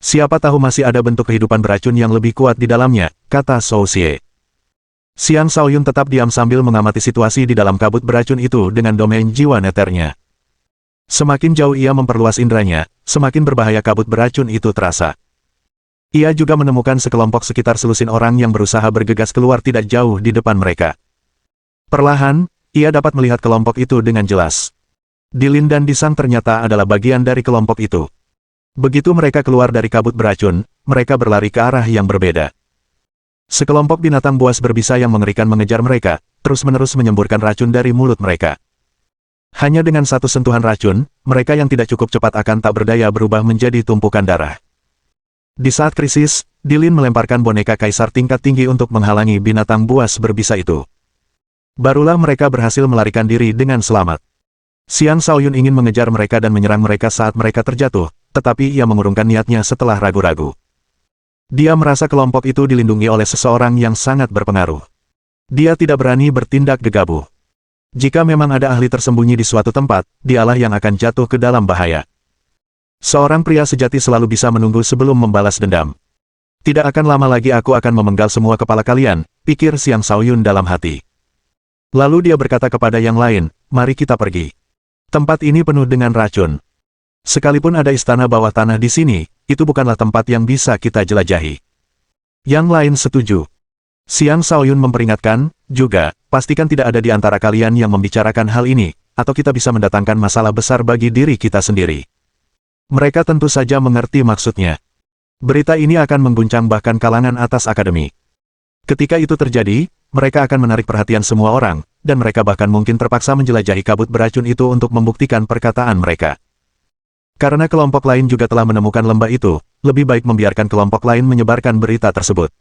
Siapa tahu masih ada bentuk kehidupan beracun yang lebih kuat di dalamnya, kata Zhou Xie. Xiang Shaoyun tetap diam sambil mengamati situasi di dalam kabut beracun itu dengan domain jiwa neternya. Semakin jauh ia memperluas indranya, semakin berbahaya kabut beracun itu terasa. Ia juga menemukan sekelompok sekitar selusin orang yang berusaha bergegas keluar tidak jauh di depan mereka. Perlahan, ia dapat melihat kelompok itu dengan jelas. Dilin dan Disang ternyata adalah bagian dari kelompok itu. Begitu mereka keluar dari kabut beracun, mereka berlari ke arah yang berbeda. Sekelompok binatang buas berbisa yang mengerikan mengejar mereka, terus-menerus menyemburkan racun dari mulut mereka. Hanya dengan satu sentuhan racun, mereka yang tidak cukup cepat akan tak berdaya berubah menjadi tumpukan darah. Di saat krisis, Dilin melemparkan boneka kaisar tingkat tinggi untuk menghalangi binatang buas berbisa itu. Barulah mereka berhasil melarikan diri dengan selamat. Xiang Shaoyun ingin mengejar mereka dan menyerang mereka saat mereka terjatuh, tetapi ia mengurungkan niatnya setelah ragu-ragu. Dia merasa kelompok itu dilindungi oleh seseorang yang sangat berpengaruh. Dia tidak berani bertindak gegabah. Jika memang ada ahli tersembunyi di suatu tempat, dialah yang akan jatuh ke dalam bahaya. Seorang pria sejati selalu bisa menunggu sebelum membalas dendam. Tidak akan lama lagi aku akan memenggal semua kepala kalian, pikir Xiang Shaoyun dalam hati. Lalu dia berkata kepada yang lain, mari kita pergi. Tempat ini penuh dengan racun. Sekalipun ada istana bawah tanah di sini, itu bukanlah tempat yang bisa kita jelajahi. Yang lain setuju. Xiang Shaoyun memperingatkan, juga, pastikan tidak ada di antara kalian yang membicarakan hal ini, atau kita bisa mendatangkan masalah besar bagi diri kita sendiri. Mereka tentu saja mengerti maksudnya. Berita ini akan mengguncang bahkan kalangan atas akademi. Ketika itu terjadi, mereka akan menarik perhatian semua orang, dan mereka bahkan mungkin terpaksa menjelajahi kabut beracun itu untuk membuktikan perkataan mereka. Karena kelompok lain juga telah menemukan lembah itu, lebih baik membiarkan kelompok lain menyebarkan berita tersebut.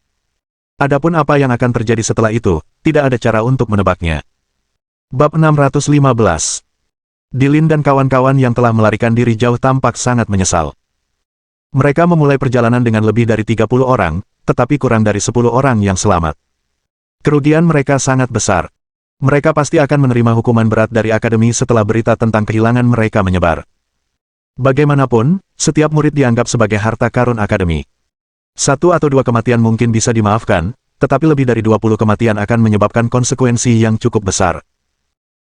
Adapun apa yang akan terjadi setelah itu, tidak ada cara untuk menebaknya. Bab 615. Dilin dan kawan-kawan yang telah melarikan diri jauh tampak sangat menyesal. Mereka memulai perjalanan dengan lebih dari 30 orang, tetapi kurang dari 10 orang yang selamat. Kerugian mereka sangat besar. Mereka pasti akan menerima hukuman berat dari akademi setelah berita tentang kehilangan mereka menyebar. Bagaimanapun, setiap murid dianggap sebagai harta karun akademi. 1 atau 2 kematian mungkin bisa dimaafkan, tetapi lebih dari 20 kematian akan menyebabkan konsekuensi yang cukup besar.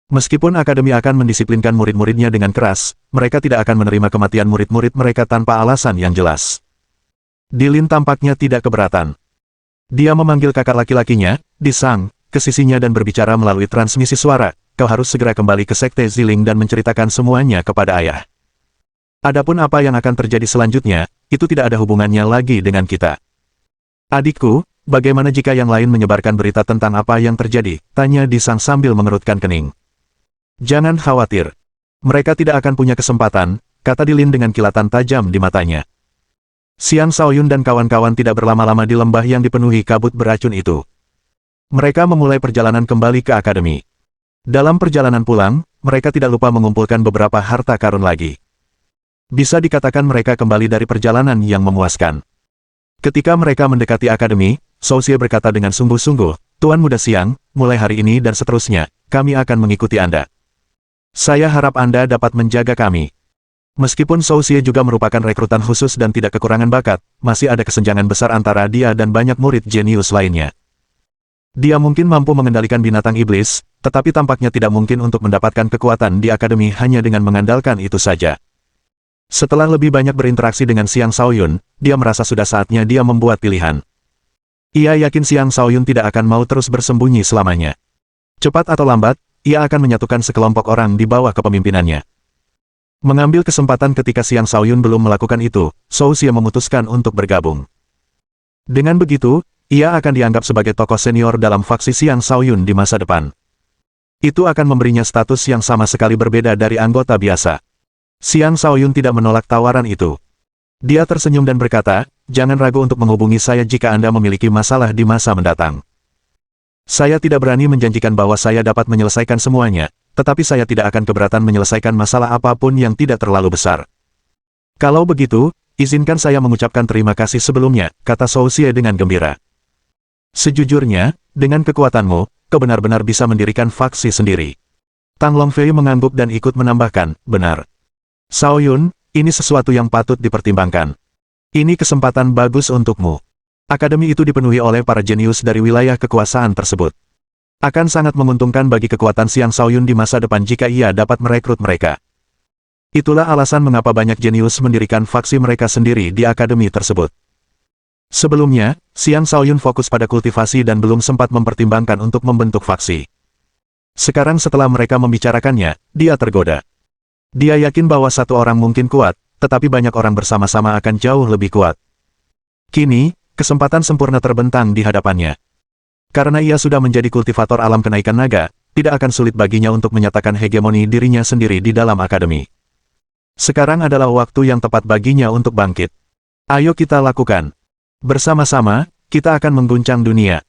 Meskipun akademi akan mendisiplinkan murid-muridnya dengan keras, mereka tidak akan menerima kematian murid-murid mereka tanpa alasan yang jelas. Dilin tampaknya tidak keberatan. Dia memanggil kakak laki-lakinya, Disang, ke sisinya dan berbicara melalui transmisi suara, "Kau harus segera kembali ke Sekte Ziling dan menceritakan semuanya kepada ayah. Adapun apa yang akan terjadi selanjutnya, itu tidak ada hubungannya lagi dengan kita." "Adikku, bagaimana jika yang lain menyebarkan berita tentang apa yang terjadi?" tanya Disang sambil mengerutkan kening. "Jangan khawatir. Mereka tidak akan punya kesempatan," kata Dilin dengan kilatan tajam di matanya. Xiang Shaoyun dan kawan-kawan tidak berlama-lama di lembah yang dipenuhi kabut beracun itu. Mereka memulai perjalanan kembali ke akademi. Dalam perjalanan pulang, mereka tidak lupa mengumpulkan beberapa harta karun lagi. Bisa dikatakan mereka kembali dari perjalanan yang memuaskan. Ketika mereka mendekati akademi, Shou Xie berkata dengan sungguh-sungguh, "Tuan Muda Xiang, mulai hari ini dan seterusnya, kami akan mengikuti Anda. Saya harap Anda dapat menjaga kami." Meskipun Shou Xie juga merupakan rekrutan khusus dan tidak kekurangan bakat, masih ada kesenjangan besar antara dia dan banyak murid jenius lainnya. Dia mungkin mampu mengendalikan binatang iblis, tetapi tampaknya tidak mungkin untuk mendapatkan kekuatan di akademi hanya dengan mengandalkan itu saja. Setelah lebih banyak berinteraksi dengan Xiang Shaoyun, dia merasa sudah saatnya dia membuat pilihan. Ia yakin Xiang Shaoyun tidak akan mau terus bersembunyi selamanya. Cepat atau lambat, ia akan menyatukan sekelompok orang di bawah kepemimpinannya. Mengambil kesempatan ketika Xiang Shaoyun belum melakukan itu, Shou Xie memutuskan untuk bergabung. Dengan begitu, ia akan dianggap sebagai tokoh senior dalam faksi Xiang Shaoyun di masa depan. Itu akan memberinya status yang sama sekali berbeda dari anggota biasa. Xiang Shaoyun tidak menolak tawaran itu. Dia tersenyum dan berkata, "Jangan ragu untuk menghubungi saya jika Anda memiliki masalah di masa mendatang. Saya tidak berani menjanjikan bahwa saya dapat menyelesaikan semuanya, tetapi saya tidak akan keberatan menyelesaikan masalah apapun yang tidak terlalu besar. Kalau begitu, izinkan saya mengucapkan terima kasih sebelumnya," kata Shou Xie dengan gembira. "Sejujurnya, dengan kekuatanmu, kau benar-benar bisa mendirikan faksi sendiri." Tang Longfei mengangguk dan ikut menambahkan, "Benar. Shaoyun, ini sesuatu yang patut dipertimbangkan. Ini kesempatan bagus untukmu. Akademi itu dipenuhi oleh para jenius dari wilayah kekuasaan tersebut. Akan sangat menguntungkan bagi kekuatan Xiang Shaoyun di masa depan jika ia dapat merekrut mereka." Itulah alasan mengapa banyak jenius mendirikan faksi mereka sendiri di akademi tersebut. Sebelumnya, Xiang Shaoyun fokus pada kultivasi dan belum sempat mempertimbangkan untuk membentuk faksi. Sekarang setelah mereka membicarakannya, dia tergoda. Dia yakin bahwa satu orang mungkin kuat, tetapi banyak orang bersama-sama akan jauh lebih kuat. Kini, kesempatan sempurna terbentang di hadapannya. Karena ia sudah menjadi kultivator alam kenaikan naga, tidak akan sulit baginya untuk menyatakan hegemoni dirinya sendiri di dalam akademi. Sekarang adalah waktu yang tepat baginya untuk bangkit. Ayo kita lakukan. Bersama-sama, kita akan mengguncang dunia.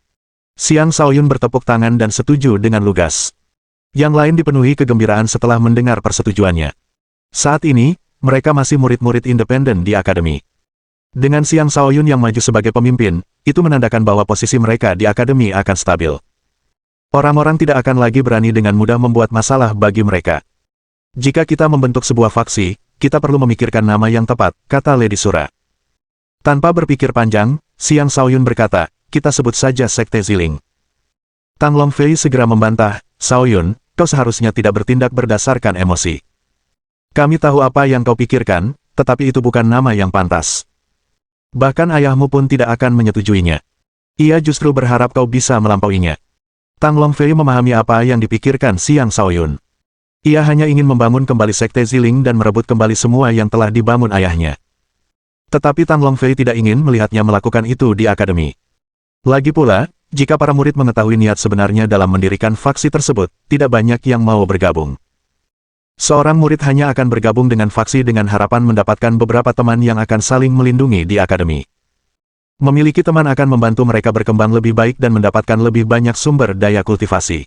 Xiang Shaoyun bertepuk tangan dan setuju dengan lugas. Yang lain dipenuhi kegembiraan setelah mendengar persetujuannya. Saat ini, mereka masih murid-murid independen di akademi. Dengan Xiang Shaoyun yang maju sebagai pemimpin, itu menandakan bahwa posisi mereka di akademi akan stabil. Orang-orang tidak akan lagi berani dengan mudah membuat masalah bagi mereka. "Jika kita membentuk sebuah faksi, kita perlu memikirkan nama yang tepat," kata Lady Sura. Tanpa berpikir panjang, Xiang Shaoyun berkata, "Kita sebut saja Sekte Ziling." Tang Longfei segera membantah, "Shaoyun, kau seharusnya tidak bertindak berdasarkan emosi. Kami tahu apa yang kau pikirkan, tetapi itu bukan nama yang pantas. Bahkan ayahmu pun tidak akan menyetujuinya. Ia justru berharap kau bisa melampauinya." Tang Longfei memahami apa yang dipikirkan Xiang Shaoyun. Ia hanya ingin membangun kembali Sekte Ziling dan merebut kembali semua yang telah dibangun ayahnya. Tetapi Tang Longfei tidak ingin melihatnya melakukan itu di akademi. Lagi pula, jika para murid mengetahui niat sebenarnya dalam mendirikan faksi tersebut, tidak banyak yang mau bergabung. Seorang murid hanya akan bergabung dengan faksi dengan harapan mendapatkan beberapa teman yang akan saling melindungi di akademi. Memiliki teman akan membantu mereka berkembang lebih baik dan mendapatkan lebih banyak sumber daya kultivasi.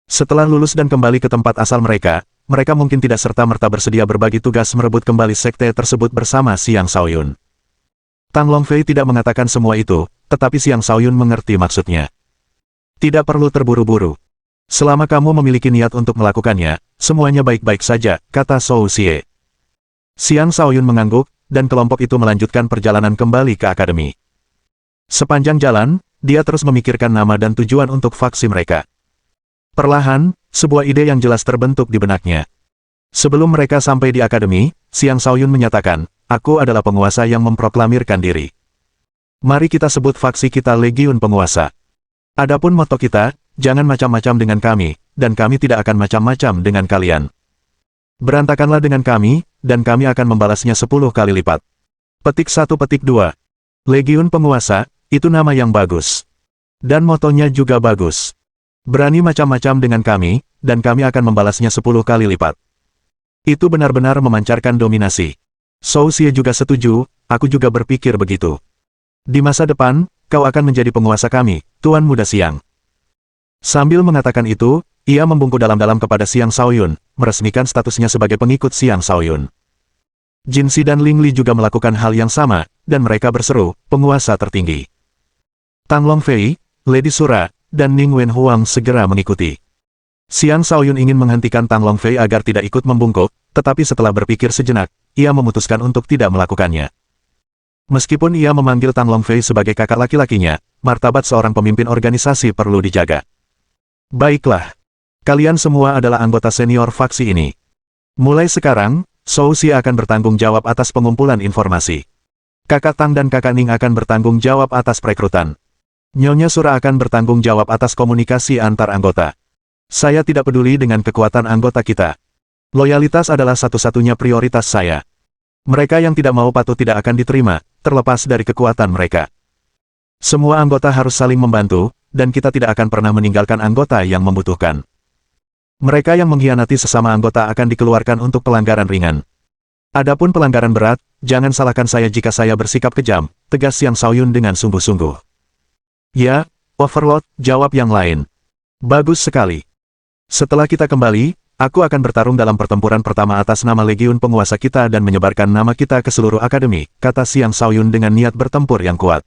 Setelah lulus dan kembali ke tempat asal mereka, mereka mungkin tidak serta-merta bersedia berbagi tugas merebut kembali sekte tersebut bersama Xiang Shaoyun. Tang Longfei tidak mengatakan semua itu, tetapi Xiang Shaoyun mengerti maksudnya. "Tidak perlu terburu-buru. Selama kamu memiliki niat untuk melakukannya, semuanya baik-baik saja," kata Shou Xie. Xiang Shaoyun mengangguk, dan kelompok itu melanjutkan perjalanan kembali ke akademi. Sepanjang jalan, dia terus memikirkan nama dan tujuan untuk faksi mereka. Perlahan, sebuah ide yang jelas terbentuk di benaknya. Sebelum mereka sampai di akademi, Xiang Shaoyun menyatakan, "Aku adalah penguasa yang memproklamirkan diri. Mari kita sebut faksi kita Legiun Penguasa. Adapun moto kita, jangan macam-macam dengan kami, dan kami tidak akan macam-macam dengan kalian. Berantakanlah dengan kami, dan kami akan membalasnya 10 kali lipat." Petik 1 petik 2. Legiun Penguasa, itu nama yang bagus. Dan motonya juga bagus. Berani macam-macam dengan kami, dan kami akan membalasnya 10 kali lipat. Itu benar-benar memancarkan dominasi. Shou Xie juga setuju, aku juga berpikir begitu. Di masa depan, kau akan menjadi penguasa kami, Tuan Muda Xiang. Sambil mengatakan itu, ia membungkuk dalam-dalam kepada Xiang Shaoyun, meresmikan statusnya sebagai pengikut Xiang Shaoyun. Jin Xi dan Ling Li juga melakukan hal yang sama, dan mereka berseru, penguasa tertinggi. Tang Longfei, Lady Sura, dan Ning Wenhuang segera mengikuti. Xiang Shaoyun ingin menghentikan Tang Longfei agar tidak ikut membungkuk, tetapi setelah berpikir sejenak, ia memutuskan untuk tidak melakukannya. Meskipun ia memanggil Tang Longfei sebagai kakak laki-lakinya, martabat seorang pemimpin organisasi perlu dijaga. Baiklah. Kalian semua adalah anggota senior faksi ini. Mulai sekarang, Shou Xie akan bertanggung jawab atas pengumpulan informasi. Kakak Tang dan kakak Ning akan bertanggung jawab atas perekrutan. Nyonya Sura akan bertanggung jawab atas komunikasi antar anggota. Saya tidak peduli dengan kekuatan anggota kita. Loyalitas adalah satu-satunya prioritas saya. Mereka yang tidak mau patuh tidak akan diterima, terlepas dari kekuatan mereka. Semua anggota harus saling membantu, dan kita tidak akan pernah meninggalkan anggota yang membutuhkan. Mereka yang mengkhianati sesama anggota akan dikeluarkan untuk pelanggaran ringan. Adapun pelanggaran berat, jangan salahkan saya jika saya bersikap kejam, tegas Xiang Shaoyun dengan sungguh-sungguh. Ya, Overlord, jawab yang lain. Bagus sekali. Setelah kita kembali, aku akan bertarung dalam pertempuran pertama atas nama Legiun Penguasa kita dan menyebarkan nama kita ke seluruh akademi, kata Xiang Shaoyun dengan niat bertempur yang kuat.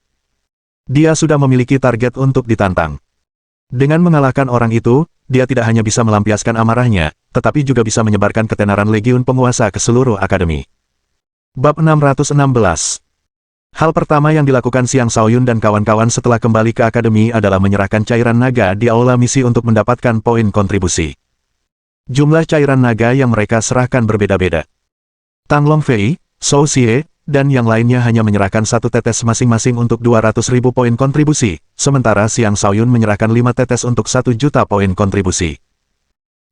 Dia sudah memiliki target untuk ditantang. Dengan mengalahkan orang itu, dia tidak hanya bisa melampiaskan amarahnya, tetapi juga bisa menyebarkan ketenaran Legiun Penguasa ke seluruh akademi. Bab 616. Hal pertama yang dilakukan Xiang Shaoyun dan kawan-kawan setelah kembali ke akademi adalah menyerahkan cairan naga di aula misi untuk mendapatkan poin kontribusi. Jumlah cairan naga yang mereka serahkan berbeda-beda. Tang Longfei, Shou Xie, dan yang lainnya hanya menyerahkan 1 tetes masing-masing untuk 200.000 poin kontribusi, sementara Xiang Shaoyun menyerahkan 5 tetes untuk 1 juta poin kontribusi.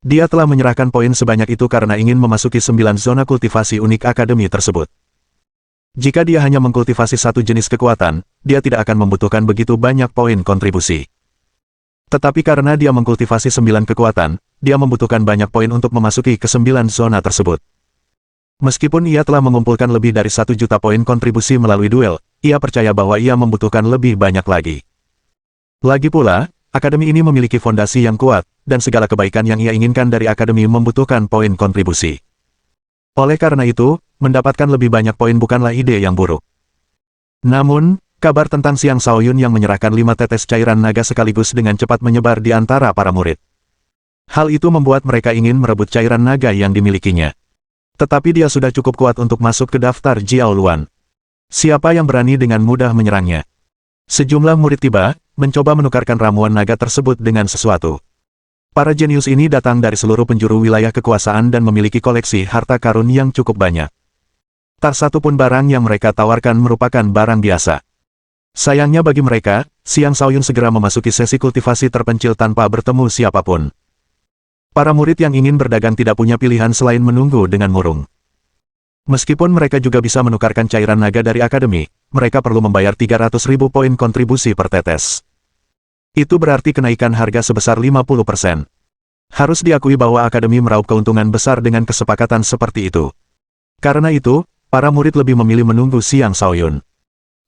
Dia telah menyerahkan poin sebanyak itu karena ingin memasuki 9 zona kultivasi unik akademi tersebut. Jika dia hanya mengkultivasi 1 jenis kekuatan, dia tidak akan membutuhkan begitu banyak poin kontribusi. Tetapi karena dia mengkultivasi 9 kekuatan, dia membutuhkan banyak poin untuk memasuki ke 9 zona tersebut. Meskipun ia telah mengumpulkan lebih dari 1 juta poin kontribusi melalui duel, ia percaya bahwa ia membutuhkan lebih banyak lagi. Lagi pula, akademi ini memiliki fondasi yang kuat, dan segala kebaikan yang ia inginkan dari akademi membutuhkan poin kontribusi. Oleh karena itu, mendapatkan lebih banyak poin bukanlah ide yang buruk. Namun, kabar tentang Xiang Shaoyun yang menyerahkan 5 tetes cairan naga sekaligus dengan cepat menyebar di antara para murid. Hal itu membuat mereka ingin merebut cairan naga yang dimilikinya. Tetapi dia sudah cukup kuat untuk masuk ke daftar Jiao Luan. Siapa yang berani dengan mudah menyerangnya? Sejumlah murid tiba, mencoba menukarkan ramuan naga tersebut dengan sesuatu. Para jenius ini datang dari seluruh penjuru wilayah kekuasaan dan memiliki koleksi harta karun yang cukup banyak. Tak satu pun barang yang mereka tawarkan merupakan barang biasa. Sayangnya bagi mereka, Xiang Shaoyun segera memasuki sesi kultivasi terpencil tanpa bertemu siapapun. Para murid yang ingin berdagang tidak punya pilihan selain menunggu dengan murung. Meskipun mereka juga bisa menukarkan cairan naga dari akademi, mereka perlu membayar 300.000 poin kontribusi per tetes. Itu berarti kenaikan harga sebesar 50%. Harus diakui bahwa akademi meraup keuntungan besar dengan kesepakatan seperti itu. Karena itu, para murid lebih memilih menunggu Xiang Shaoyun.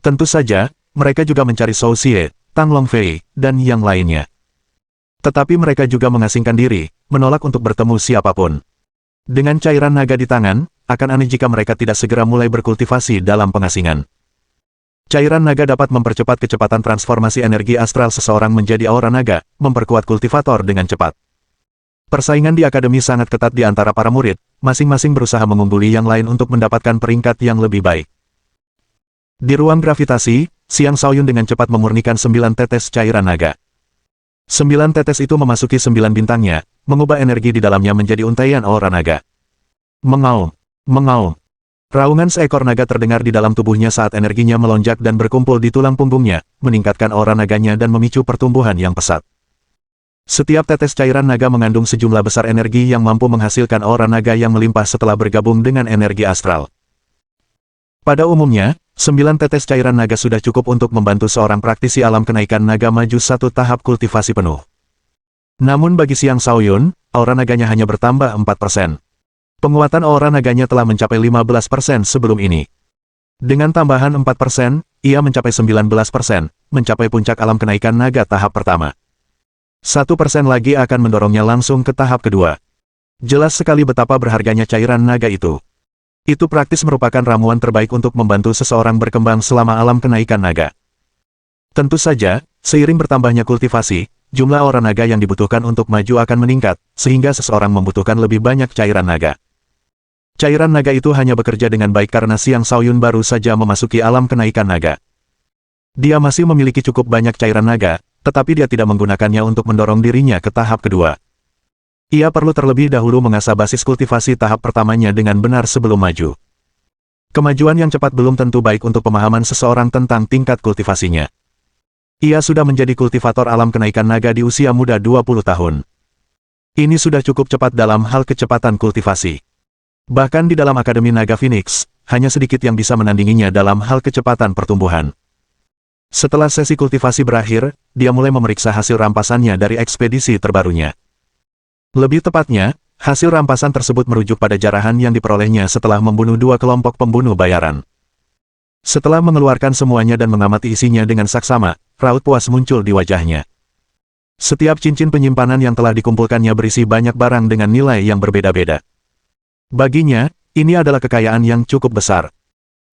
Tentu saja, mereka juga mencari Shou Xie, Tang Longfei, dan yang lainnya. Tetapi mereka juga mengasingkan diri, menolak untuk bertemu siapapun. Dengan cairan naga di tangan, akan aneh jika mereka tidak segera mulai berkultivasi dalam pengasingan. Cairan naga dapat mempercepat kecepatan transformasi energi astral seseorang menjadi aura naga, memperkuat kultivator dengan cepat. Persaingan di akademi sangat ketat di antara para murid, masing-masing berusaha mengungguli yang lain untuk mendapatkan peringkat yang lebih baik. Di ruang gravitasi, Xiang Shaoyun dengan cepat memurnikan 9 tetes cairan naga. 9 tetes itu memasuki 9 bintangnya, mengubah energi di dalamnya menjadi untaian aura naga. Mengaum, mengaum. Raungan seekor naga terdengar di dalam tubuhnya saat energinya melonjak dan berkumpul di tulang punggungnya, meningkatkan aura naganya dan memicu pertumbuhan yang pesat. Setiap tetes cairan naga mengandung sejumlah besar energi yang mampu menghasilkan aura naga yang melimpah setelah bergabung dengan energi astral. Pada umumnya, 9 tetes cairan naga sudah cukup untuk membantu seorang praktisi alam kenaikan naga maju satu tahap kultivasi penuh. Namun bagi Xiang Shaoyun, aura naganya hanya bertambah 4%. Penguatan aura naganya telah mencapai 15% sebelum ini. Dengan tambahan 4%, ia mencapai 19%, mencapai puncak alam kenaikan naga tahap pertama. 1% lagi akan mendorongnya langsung ke tahap kedua. Jelas sekali betapa berharganya cairan naga itu. Itu praktis merupakan ramuan terbaik untuk membantu seseorang berkembang selama alam kenaikan naga. Tentu saja, seiring bertambahnya kultivasi, jumlah aura naga yang dibutuhkan untuk maju akan meningkat, sehingga seseorang membutuhkan lebih banyak cairan naga. Cairan naga itu hanya bekerja dengan baik karena Xiang Shaoyun baru saja memasuki alam kenaikan naga. Dia masih memiliki cukup banyak cairan naga, tetapi dia tidak menggunakannya untuk mendorong dirinya ke tahap kedua. Ia perlu terlebih dahulu mengasah basis kultivasi tahap pertamanya dengan benar sebelum maju. Kemajuan yang cepat belum tentu baik untuk pemahaman seseorang tentang tingkat kultivasinya. Ia sudah menjadi kultivator alam kenaikan naga di usia muda 20 tahun. Ini sudah cukup cepat dalam hal kecepatan kultivasi. Bahkan di dalam Akademi Naga Phoenix, hanya sedikit yang bisa menandinginya dalam hal kecepatan pertumbuhan. Setelah sesi kultivasi berakhir, dia mulai memeriksa hasil rampasannya dari ekspedisi terbarunya. Lebih tepatnya, hasil rampasan tersebut merujuk pada jarahan yang diperolehnya setelah membunuh 2 kelompok pembunuh bayaran. Setelah mengeluarkan semuanya dan mengamati isinya dengan saksama, raut puas muncul di wajahnya. Setiap cincin penyimpanan yang telah dikumpulkannya berisi banyak barang dengan nilai yang berbeda-beda. Baginya, ini adalah kekayaan yang cukup besar.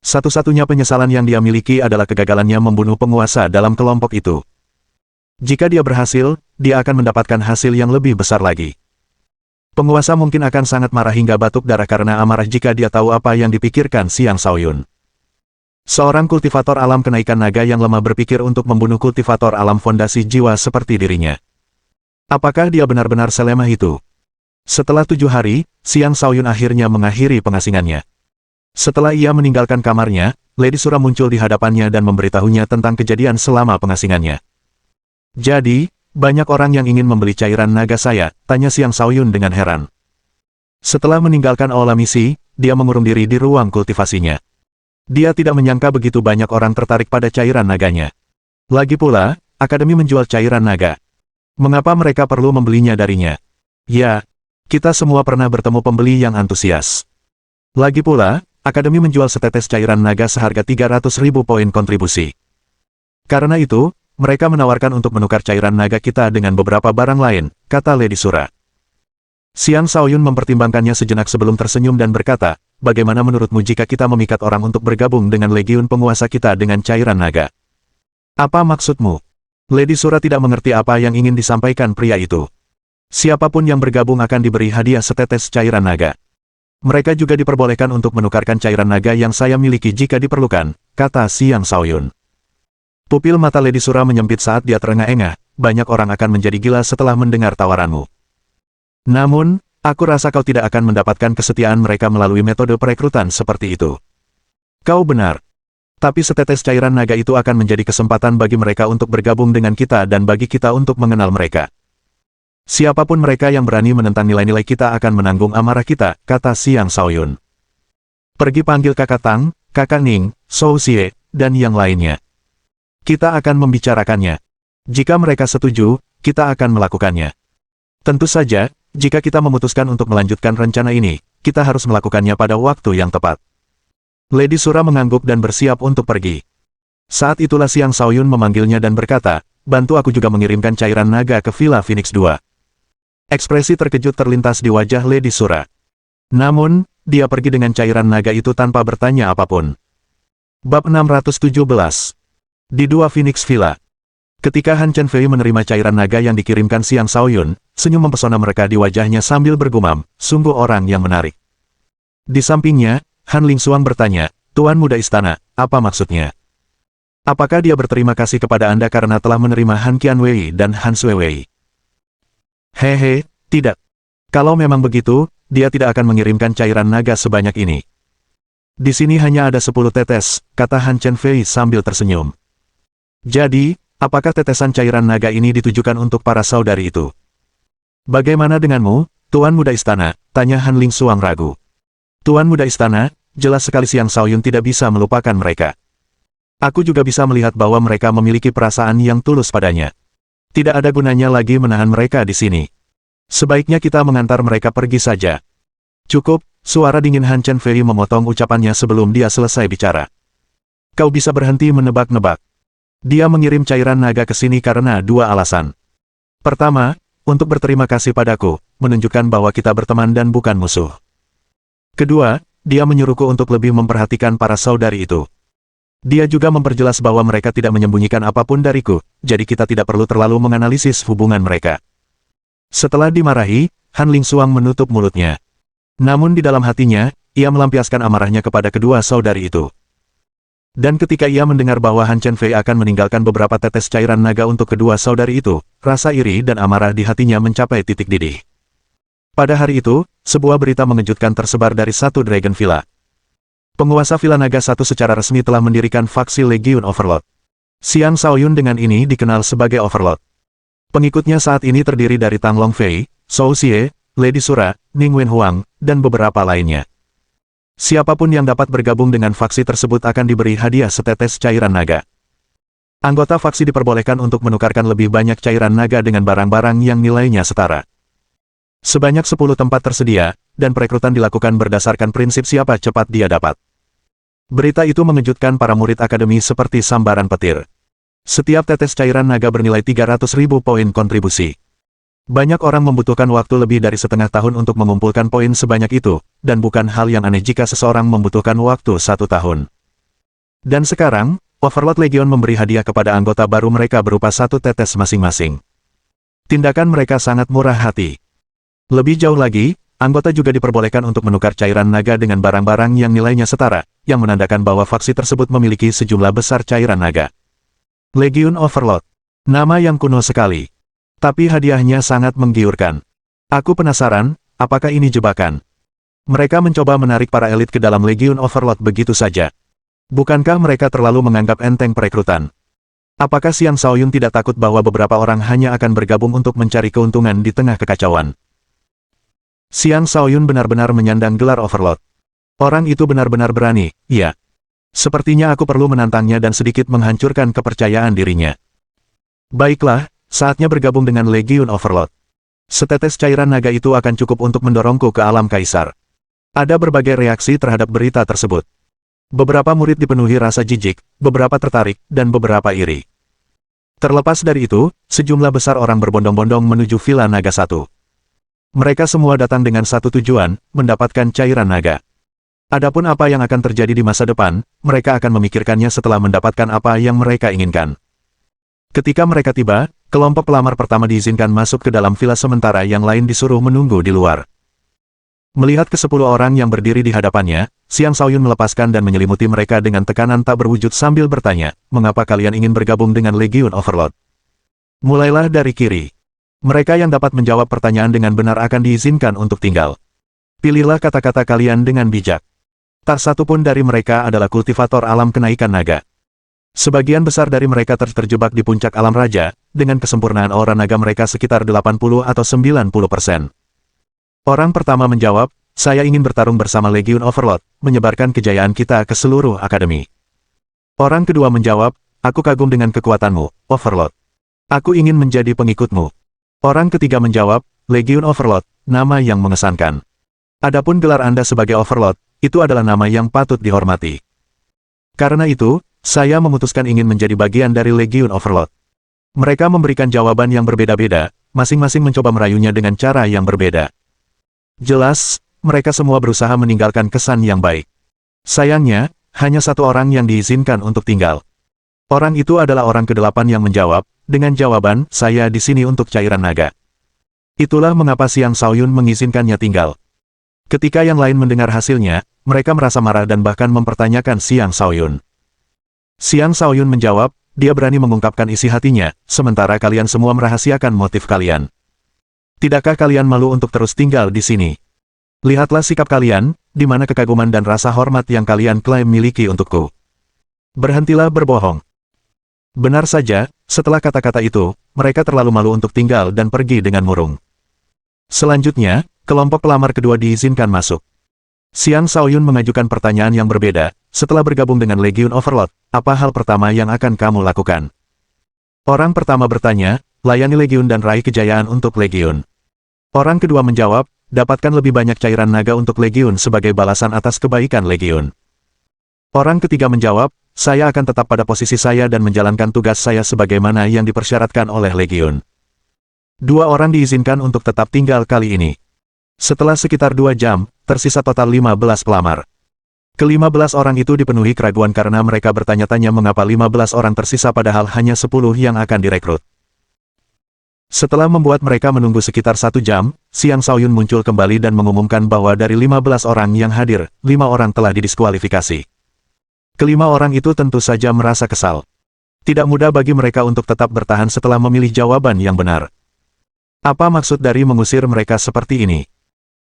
Satu-satunya penyesalan yang dia miliki adalah kegagalannya membunuh penguasa dalam kelompok itu. Jika dia berhasil, dia akan mendapatkan hasil yang lebih besar lagi. Penguasa mungkin akan sangat marah hingga batuk darah karena amarah jika dia tahu apa yang dipikirkan Xiang Shaoyun. Seorang kultivator alam kenaikan naga yang lemah berpikir untuk membunuh kultivator alam fondasi jiwa seperti dirinya. Apakah dia benar-benar selemah itu? Setelah 7 hari, Xiang Shaoyun akhirnya mengakhiri pengasingannya. Setelah ia meninggalkan kamarnya, Lady Sura muncul di hadapannya dan memberitahunya tentang kejadian selama pengasingannya. Jadi, banyak orang yang ingin membeli cairan naga saya, tanya Xiang Shaoyun dengan heran. Setelah meninggalkan aula misi, dia mengurung diri di ruang kultivasinya. Dia tidak menyangka begitu banyak orang tertarik pada cairan naganya. Lagi pula, Akademi menjual cairan naga. Mengapa mereka perlu membelinya darinya? Ya, kita semua pernah bertemu pembeli yang antusias. Lagi pula, Akademi menjual setetes cairan naga seharga 300.000 poin kontribusi. Karena itu, mereka menawarkan untuk menukar cairan naga kita dengan beberapa barang lain, kata Lady Sura. Xiang Shaoyun mempertimbangkannya sejenak sebelum tersenyum dan berkata, bagaimana menurutmu jika kita memikat orang untuk bergabung dengan legiun penguasa kita dengan cairan naga? Apa maksudmu? Lady Sura tidak mengerti apa yang ingin disampaikan pria itu. Siapapun yang bergabung akan diberi hadiah setetes cairan naga. Mereka juga diperbolehkan untuk menukarkan cairan naga yang saya miliki jika diperlukan, kata Xiang Shaoyun. Pupil mata Lady Sura menyempit saat dia terengah-engah, banyak orang akan menjadi gila setelah mendengar tawaranmu. Namun, aku rasa kau tidak akan mendapatkan kesetiaan mereka melalui metode perekrutan seperti itu. Kau benar. Tapi setetes cairan naga itu akan menjadi kesempatan bagi mereka untuk bergabung dengan kita dan bagi kita untuk mengenal mereka. Siapapun mereka yang berani menentang nilai-nilai kita akan menanggung amarah kita, kata Xiang Shaoyun. Pergi panggil Kakak Tang, Kakak Ning, Shou Xie, dan yang lainnya. Kita akan membicarakannya. Jika mereka setuju, kita akan melakukannya. Tentu saja, jika kita memutuskan untuk melanjutkan rencana ini, kita harus melakukannya pada waktu yang tepat. Lady Sura mengangguk dan bersiap untuk pergi. Saat itulah Xiang Shaoyun memanggilnya dan berkata, bantu aku juga mengirimkan cairan naga ke Villa Phoenix 2. Ekspresi terkejut terlintas di wajah Lady Sura. Namun, dia pergi dengan cairan naga itu tanpa bertanya apapun. Bab 617. Di 2 Phoenix Villa. Ketika Han Chen Fei menerima cairan naga yang dikirimkan Xiang Shaoyun, senyum mempesona mereka di wajahnya sambil bergumam, sungguh orang yang menarik. Di sampingnya, Han Lingxuang bertanya, Tuan Muda Istana, apa maksudnya? Apakah dia berterima kasih kepada Anda karena telah menerima Han Qianwei dan Han Suiwei? Hehe, tidak. Kalau memang begitu, dia tidak akan mengirimkan cairan naga sebanyak ini. Di sini hanya ada 10 tetes, kata Han Chenfei sambil tersenyum. Jadi, apakah tetesan cairan naga ini ditujukan untuk para saudari itu? Bagaimana denganmu, Tuan Muda Istana? Tanya Han Ling Xuang ragu. Tuan Muda Istana, jelas sekali Xiang Shaoyun tidak bisa melupakan mereka. Aku juga bisa melihat bahwa mereka memiliki perasaan yang tulus padanya. Tidak ada gunanya lagi menahan mereka di sini. Sebaiknya kita mengantar mereka pergi saja. Cukup, suara dingin Han Chenfei memotong ucapannya sebelum dia selesai bicara. Kau bisa berhenti menebak-nebak. Dia mengirim cairan naga ke sini karena 2 alasan. Pertama, untuk berterima kasih padaku, menunjukkan bahwa kita berteman dan bukan musuh. Kedua, dia menyuruhku untuk lebih memperhatikan para saudari itu. Dia juga memperjelas bahwa mereka tidak menyembunyikan apapun dariku, jadi kita tidak perlu terlalu menganalisis hubungan mereka. Setelah dimarahi, Han Ling Xuang menutup mulutnya. Namun di dalam hatinya, ia melampiaskan amarahnya kepada kedua saudari itu. Dan ketika ia mendengar bahwa Han Chenfei akan meninggalkan beberapa tetes cairan naga untuk kedua saudari itu, rasa iri dan amarah di hatinya mencapai titik didih. Pada hari itu, sebuah berita mengejutkan tersebar dari satu Dragon Villa. Penguasa Villa Naga Satu secara resmi telah mendirikan faksi Legion Overlord. Xiang Shaoyun dengan ini dikenal sebagai Overlord. Pengikutnya saat ini terdiri dari Tang Longfei, Zhou Xie, Lady Sura, Ning Wenhuang, dan beberapa lainnya. Siapapun yang dapat bergabung dengan faksi tersebut akan diberi hadiah setetes cairan naga. Anggota faksi diperbolehkan untuk menukarkan lebih banyak cairan naga dengan barang-barang yang nilainya setara. Sebanyak 10 tempat tersedia, dan perekrutan dilakukan berdasarkan prinsip siapa cepat dia dapat. Berita itu mengejutkan para murid akademi seperti sambaran petir. Setiap tetes cairan naga bernilai 300.000 poin kontribusi. Banyak orang membutuhkan waktu lebih dari setengah tahun untuk mengumpulkan poin sebanyak itu, dan bukan hal yang aneh jika seseorang membutuhkan waktu 1 tahun. Dan sekarang, Overlord Legion memberi hadiah kepada anggota baru mereka berupa 1 tetes masing-masing. Tindakan mereka sangat murah hati. Lebih jauh lagi, anggota juga diperbolehkan untuk menukar cairan naga dengan barang-barang yang nilainya setara, yang menandakan bahwa faksi tersebut memiliki sejumlah besar cairan naga. Legion Overlord. Nama yang kuno sekali. Tapi hadiahnya sangat menggiurkan. Aku penasaran, apakah ini jebakan? Mereka mencoba menarik para elit ke dalam Legion Overlord begitu saja. Bukankah mereka terlalu menganggap enteng perekrutan? Apakah Xiang Shaoyun tidak takut bahwa beberapa orang hanya akan bergabung untuk mencari keuntungan di tengah kekacauan? Xiang Shaoyun benar-benar menyandang gelar Overlord. Orang itu benar-benar berani, iya. Sepertinya aku perlu menantangnya dan sedikit menghancurkan kepercayaan dirinya. Baiklah, saatnya bergabung dengan Legion Overlord. Setetes cairan naga itu akan cukup untuk mendorongku ke alam kaisar. Ada berbagai reaksi terhadap berita tersebut. Beberapa murid dipenuhi rasa jijik, beberapa tertarik, dan beberapa iri. Terlepas dari itu, sejumlah besar orang berbondong-bondong menuju Villa Naga Satu. Mereka semua datang dengan satu tujuan, mendapatkan cairan naga. Adapun apa yang akan terjadi di masa depan, mereka akan memikirkannya setelah mendapatkan apa yang mereka inginkan. Ketika mereka tiba, kelompok pelamar pertama diizinkan masuk ke dalam villa sementara yang lain disuruh menunggu di luar. Melihat ke-10 orang yang berdiri di hadapannya, Xiang Shaoyun melepaskan dan menyelimuti mereka dengan tekanan tak berwujud sambil bertanya, mengapa kalian ingin bergabung dengan Legion Overlord? Mulailah dari kiri. Mereka yang dapat menjawab pertanyaan dengan benar akan diizinkan untuk tinggal. Pilihlah kata-kata kalian dengan bijak. Tak satu pun dari mereka adalah kultivator alam kenaikan naga. Sebagian besar dari mereka terjebak di puncak alam raja, dengan kesempurnaan aura naga mereka sekitar 80 atau 90%. Orang pertama menjawab, saya ingin bertarung bersama Legion Overlord, menyebarkan kejayaan kita ke seluruh akademi. Orang kedua menjawab, aku kagum dengan kekuatanmu, Overlord. Aku ingin menjadi pengikutmu. Orang ketiga menjawab, Legion Overlord, nama yang mengesankan. Adapun gelar Anda sebagai Overlord, itu adalah nama yang patut dihormati. Karena itu, saya memutuskan ingin menjadi bagian dari Legion Overlord. Mereka memberikan jawaban yang berbeda-beda, masing-masing mencoba merayunya dengan cara yang berbeda. Jelas, mereka semua berusaha meninggalkan kesan yang baik. Sayangnya, hanya satu orang yang diizinkan untuk tinggal. Orang itu adalah orang ke-8 yang menjawab, dengan jawaban, saya di sini untuk cairan naga. Itulah mengapa Xiang Shaoyun mengizinkannya tinggal. Ketika yang lain mendengar hasilnya, mereka merasa marah dan bahkan mempertanyakan Xiang Shaoyun. Xiang Shaoyun menjawab, dia berani mengungkapkan isi hatinya, sementara kalian semua merahasiakan motif kalian. Tidakkah kalian malu untuk terus tinggal di sini? Lihatlah sikap kalian, di mana kekaguman dan rasa hormat yang kalian klaim miliki untukku. Berhentilah berbohong. Benar saja, setelah kata-kata itu, mereka terlalu malu untuk tinggal dan pergi dengan murung. Selanjutnya, kelompok pelamar kedua diizinkan masuk. Xiang Shaoyun mengajukan pertanyaan yang berbeda, setelah bergabung dengan Legion Overlord, apa hal pertama yang akan kamu lakukan? Orang pertama bertanya, layani Legion dan raih kejayaan untuk Legion. Orang kedua menjawab, dapatkan lebih banyak cairan naga untuk Legion sebagai balasan atas kebaikan Legion. Orang ketiga menjawab, saya akan tetap pada posisi saya dan menjalankan tugas saya sebagaimana yang dipersyaratkan oleh Legion. Dua orang diizinkan untuk tetap tinggal kali ini. Setelah sekitar 2 jam, tersisa total 15 pelamar. Ke-15 orang itu dipenuhi keraguan karena mereka bertanya-tanya mengapa 15 orang tersisa padahal hanya 10 yang akan direkrut. Setelah membuat mereka menunggu sekitar 1 jam, Xiang Shaoyun muncul kembali dan mengumumkan bahwa dari 15 orang yang hadir, 5 orang telah didiskualifikasi. Kelima orang itu tentu saja merasa kesal. Tidak mudah bagi mereka untuk tetap bertahan setelah memilih jawaban yang benar. Apa maksud dari mengusir mereka seperti ini?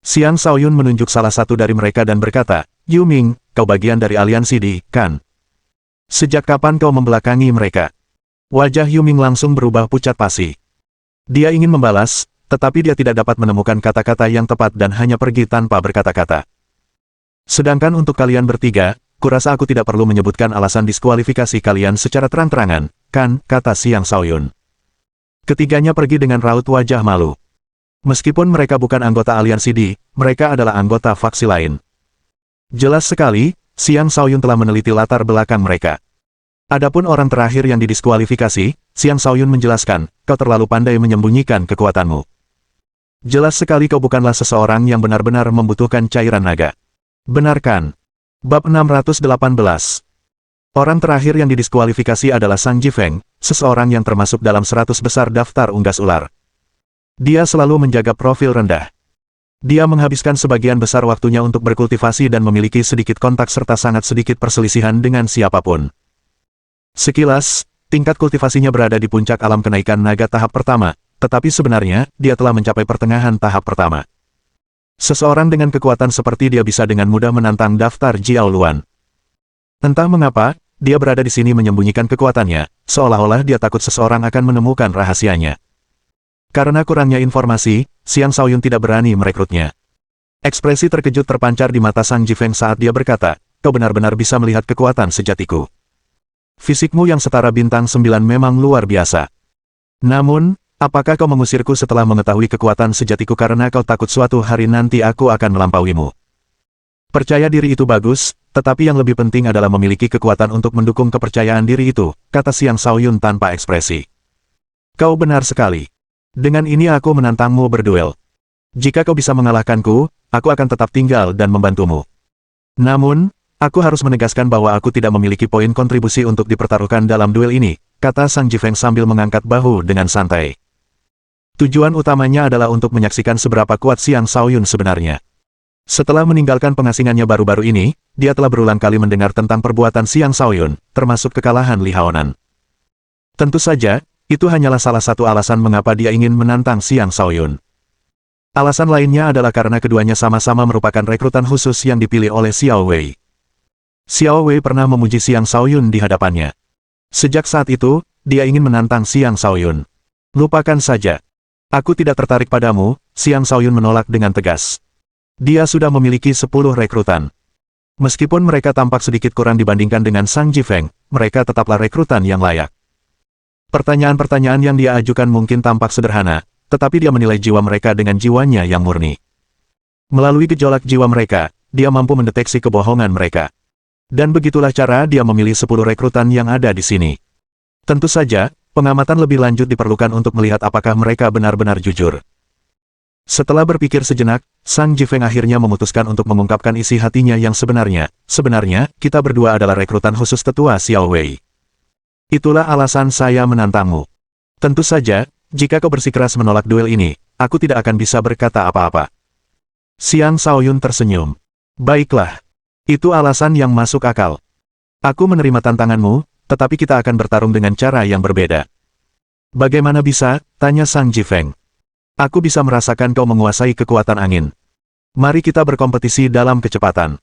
Xiang Shaoyun menunjuk salah satu dari mereka dan berkata, Yu Ming, kau bagian dari aliansi di, kan? Sejak kapan kau membelakangi mereka? Wajah Yu Ming langsung berubah pucat pasi. Dia ingin membalas, tetapi dia tidak dapat menemukan kata-kata yang tepat dan hanya pergi tanpa berkata-kata. Sedangkan untuk kalian bertiga, kurasa aku tidak perlu menyebutkan alasan diskualifikasi kalian secara terang-terangan, kan, kata Xiang Shaoyun. Ketiganya pergi dengan raut wajah malu. Meskipun mereka bukan anggota aliansi di, mereka adalah anggota faksi lain. Jelas sekali, Xiang Shaoyun telah meneliti latar belakang mereka. Adapun orang terakhir yang didiskualifikasi, Xiang Shaoyun menjelaskan, kau terlalu pandai menyembunyikan kekuatanmu. Jelas sekali kau bukanlah seseorang yang benar-benar membutuhkan cairan naga. Benarkan? Bab 618. Orang terakhir yang didiskualifikasi adalah Sang Jifeng, seseorang yang termasuk dalam 100 besar daftar unggas ular. Dia selalu menjaga profil rendah. Dia menghabiskan sebagian besar waktunya untuk berkultivasi dan memiliki sedikit kontak serta sangat sedikit perselisihan dengan siapapun. Sekilas, tingkat kultivasinya berada di puncak alam kenaikan naga tahap pertama, tetapi sebenarnya, dia telah mencapai pertengahan tahap pertama. Seseorang dengan kekuatan seperti dia bisa dengan mudah menantang daftar Jiao Luan. Entah mengapa, dia berada di sini menyembunyikan kekuatannya, seolah-olah dia takut seseorang akan menemukan rahasianya. Karena kurangnya informasi, Xiang Shaoyun tidak berani merekrutnya. Ekspresi terkejut terpancar di mata Sang Jifeng saat dia berkata, kau benar-benar bisa melihat kekuatan sejatiku. Fisikmu yang setara bintang 9 memang luar biasa. Namun, apakah kau mengusirku setelah mengetahui kekuatan sejatiku karena kau takut suatu hari nanti aku akan melampauimu? Percaya diri itu bagus, tetapi yang lebih penting adalah memiliki kekuatan untuk mendukung kepercayaan diri itu, kata Xiang Shaoyun tanpa ekspresi. Kau benar sekali. Dengan ini aku menantangmu berduel. Jika kau bisa mengalahkanku, aku akan tetap tinggal dan membantumu. Namun, aku harus menegaskan bahwa aku tidak memiliki poin kontribusi untuk dipertaruhkan dalam duel ini, kata Sang Jifeng sambil mengangkat bahu dengan santai. Tujuan utamanya adalah untuk menyaksikan seberapa kuat Xiang Shaoyun sebenarnya. Setelah meninggalkan pengasingannya baru-baru ini, dia telah berulang kali mendengar tentang perbuatan Xiang Shaoyun, termasuk kekalahan Li Haonan. Tentu saja, itu hanyalah salah satu alasan mengapa dia ingin menantang Xiang Shaoyun. Alasan lainnya adalah karena keduanya sama-sama merupakan rekrutan khusus yang dipilih oleh Xiao Wei. Xiao Wei pernah memuji Xiang Shaoyun di hadapannya. Sejak saat itu, dia ingin menantang Xiang Shaoyun. Lupakan saja. Aku tidak tertarik padamu, Xiang Shaoyun menolak dengan tegas. Dia sudah memiliki 10 rekrutan. Meskipun mereka tampak sedikit kurang dibandingkan dengan Sang Jifeng, mereka tetaplah rekrutan yang layak. Pertanyaan-pertanyaan yang dia ajukan mungkin tampak sederhana, tetapi dia menilai jiwa mereka dengan jiwanya yang murni. Melalui gejolak jiwa mereka, dia mampu mendeteksi kebohongan mereka. Dan begitulah cara dia memilih 10 rekrutan yang ada di sini. Tentu saja, pengamatan lebih lanjut diperlukan untuk melihat apakah mereka benar-benar jujur. Setelah berpikir sejenak, Sang Jifeng akhirnya memutuskan untuk mengungkapkan isi hatinya yang sebenarnya. Sebenarnya, kita berdua adalah rekrutan khusus tetua Xiao Wei. Itulah alasan saya menantangmu. Tentu saja, jika kau bersikeras menolak duel ini, aku tidak akan bisa berkata apa-apa. Xiang Shaoyun tersenyum. Baiklah. Itu alasan yang masuk akal. Aku menerima tantanganmu, tetapi kita akan bertarung dengan cara yang berbeda. Bagaimana bisa? Tanya Sang Jifeng. Aku bisa merasakan kau menguasai kekuatan angin. Mari kita berkompetisi dalam kecepatan.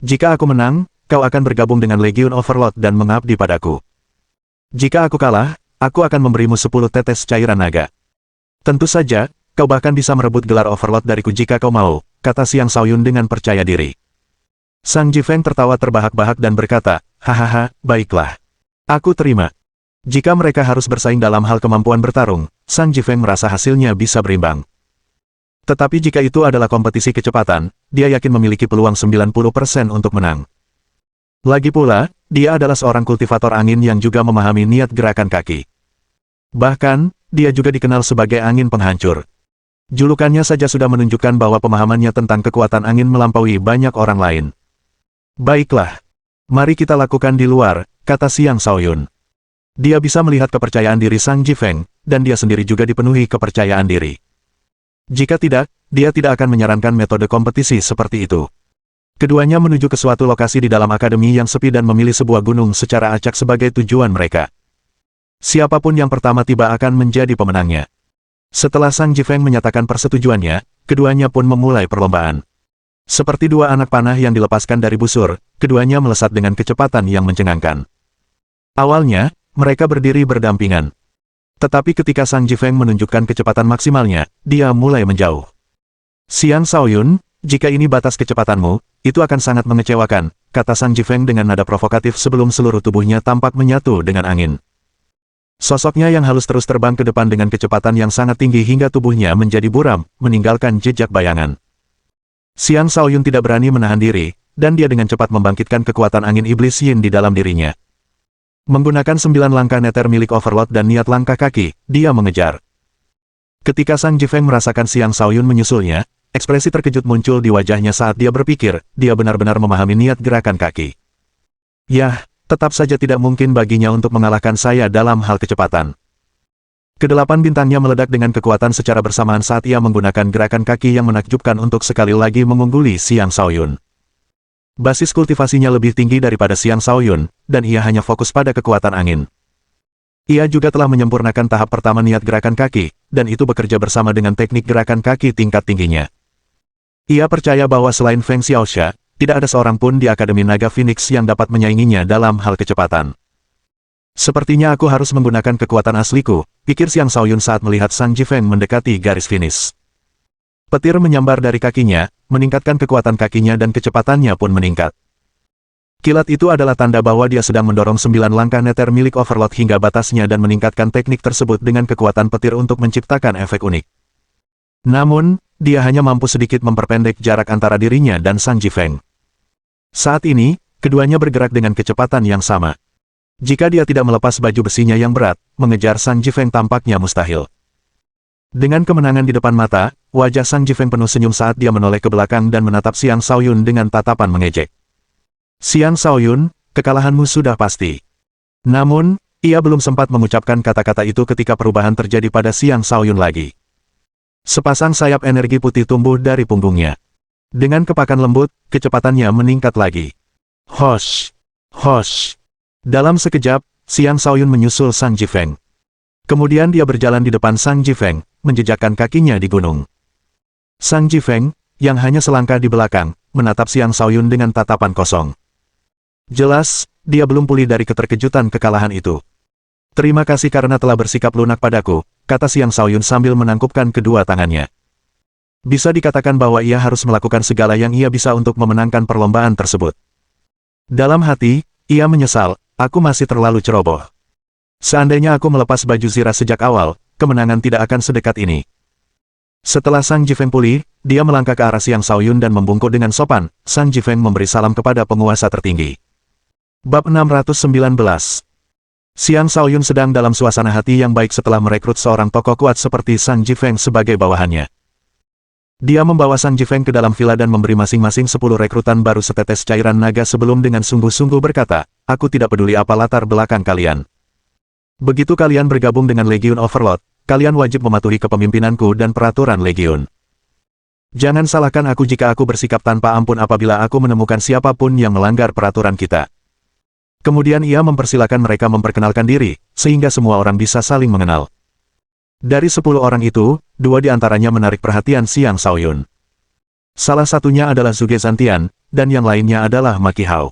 Jika aku menang, kau akan bergabung dengan Legion Overlord dan mengabdi padaku. Jika aku kalah, aku akan memberimu 10 tetes cairan naga. Tentu saja, kau bahkan bisa merebut gelar Overlord dariku jika kau mau, kata Xiang Shaoyun dengan percaya diri. Sang Jifeng tertawa terbahak-bahak dan berkata, hahaha, baiklah. Aku terima. Jika mereka harus bersaing dalam hal kemampuan bertarung, Sang Jifeng merasa hasilnya bisa berimbang. Tetapi jika itu adalah kompetisi kecepatan, dia yakin memiliki peluang 90% untuk menang. Lagi pula, dia adalah seorang kultivator angin yang juga memahami niat gerakan kaki. Bahkan, dia juga dikenal sebagai angin penghancur. Julukannya saja sudah menunjukkan bahwa pemahamannya tentang kekuatan angin melampaui banyak orang lain. Baiklah. Mari kita lakukan di luar, kata Xiang Shaoyun. Dia bisa melihat kepercayaan diri Sang Jifeng, dan dia sendiri juga dipenuhi kepercayaan diri. Jika tidak, dia tidak akan menyarankan metode kompetisi seperti itu. Keduanya menuju ke suatu lokasi di dalam akademi yang sepi dan memilih sebuah gunung secara acak sebagai tujuan mereka. Siapapun yang pertama tiba akan menjadi pemenangnya. Setelah Sang Jifeng menyatakan persetujuannya, keduanya pun memulai perlombaan. Seperti dua anak panah yang dilepaskan dari busur, keduanya melesat dengan kecepatan yang mencengangkan. Awalnya, mereka berdiri berdampingan. Tetapi ketika Sang Jifeng menunjukkan kecepatan maksimalnya, dia mulai menjauh. Xiang Shaoyun, jika ini batas kecepatanmu, itu akan sangat mengecewakan, kata Sang Jifeng dengan nada provokatif sebelum seluruh tubuhnya tampak menyatu dengan angin. Sosoknya yang halus terus terbang ke depan dengan kecepatan yang sangat tinggi hingga tubuhnya menjadi buram, meninggalkan jejak bayangan. Xiang Shaoyun tidak berani menahan diri, dan dia dengan cepat membangkitkan kekuatan angin iblis yin di dalam dirinya. Menggunakan 9 langkah neter milik Overlord dan niat langkah kaki, dia mengejar. Ketika Sang Jifeng merasakan Xiang Shaoyun menyusulnya, ekspresi terkejut muncul di wajahnya saat dia berpikir, dia benar-benar memahami niat gerakan kaki. Yah, tetap saja tidak mungkin baginya untuk mengalahkan saya dalam hal kecepatan. Kedelapan bintangnya meledak dengan kekuatan secara bersamaan saat ia menggunakan gerakan kaki yang menakjubkan untuk sekali lagi mengungguli Xiang Shaoyun. Basis kultivasinya lebih tinggi daripada Xiang Shaoyun, dan ia hanya fokus pada kekuatan angin. Ia juga telah menyempurnakan tahap pertama niat gerakan kaki, dan itu bekerja bersama dengan teknik gerakan kaki tingkat tingginya. Ia percaya bahwa selain Feng Xiaoxia, tidak ada seorang pun di Akademi Naga Phoenix yang dapat menyainginya dalam hal kecepatan. Sepertinya aku harus menggunakan kekuatan asliku, pikir Xiang Shaoyun saat melihat Sang Jifeng mendekati garis finish. Petir menyambar dari kakinya, meningkatkan kekuatan kakinya dan kecepatannya pun meningkat. Kilat itu adalah tanda bahwa dia sedang mendorong 9 langkah neter milik Overlord hingga batasnya dan meningkatkan teknik tersebut dengan kekuatan petir untuk menciptakan efek unik. Namun, dia hanya mampu sedikit memperpendek jarak antara dirinya dan Sang Jifeng. Saat ini, keduanya bergerak dengan kecepatan yang sama. Jika dia tidak melepas baju besinya yang berat, mengejar Sang Jifeng tampaknya mustahil. Dengan kemenangan di depan mata, wajah Sang Jifeng penuh senyum saat dia menoleh ke belakang dan menatap Xiang Shaoyun dengan tatapan mengejek. Xiang Shaoyun, kekalahanmu sudah pasti. Namun, ia belum sempat mengucapkan kata-kata itu ketika perubahan terjadi pada Xiang Shaoyun lagi. Sepasang sayap energi putih tumbuh dari punggungnya. Dengan kepakan lembut, kecepatannya meningkat lagi. Hosh! Hosh! Dalam sekejap, Xiang Shaoyun menyusul Sang Jifeng. Kemudian dia berjalan di depan Sang Jifeng, menjejakkan kakinya di gunung. Sang Jifeng, yang hanya selangkah di belakang, menatap Xiang Shaoyun dengan tatapan kosong. Jelas, dia belum pulih dari keterkejutan kekalahan itu. Terima kasih karena telah bersikap lunak padaku, kata Xiang Shaoyun sambil menangkupkan kedua tangannya. Bisa dikatakan bahwa ia harus melakukan segala yang ia bisa untuk memenangkan perlombaan tersebut. Dalam hati, ia menyesal, aku masih terlalu ceroboh. Seandainya aku melepas baju zirah sejak awal, kemenangan tidak akan sedekat ini. Setelah Sang Jifeng pulih, dia melangkah ke arah Xiang Shaoyun dan membungkuk dengan sopan. Sang Jifeng memberi salam kepada penguasa tertinggi. Bab 619. Xiang Shaoyun sedang dalam suasana hati yang baik setelah merekrut seorang tokoh kuat seperti Sang Jifeng sebagai bawahannya. Dia membawa Sang Jifeng ke dalam villa dan memberi masing-masing 10 rekrutan baru setetes cairan naga sebelum dengan sungguh-sungguh berkata, aku tidak peduli apa latar belakang kalian. Begitu kalian bergabung dengan Legion Overlord, kalian wajib mematuhi kepemimpinanku dan peraturan Legion. Jangan salahkan aku jika aku bersikap tanpa ampun apabila aku menemukan siapapun yang melanggar peraturan kita. Kemudian ia mempersilakan mereka memperkenalkan diri, sehingga semua orang bisa saling mengenal. Dari 10 orang itu, 2 di antaranya menarik perhatian Xiang Shaoyun. Salah satunya adalah Zhuge Zantian, dan yang lainnya adalah Maki Hao.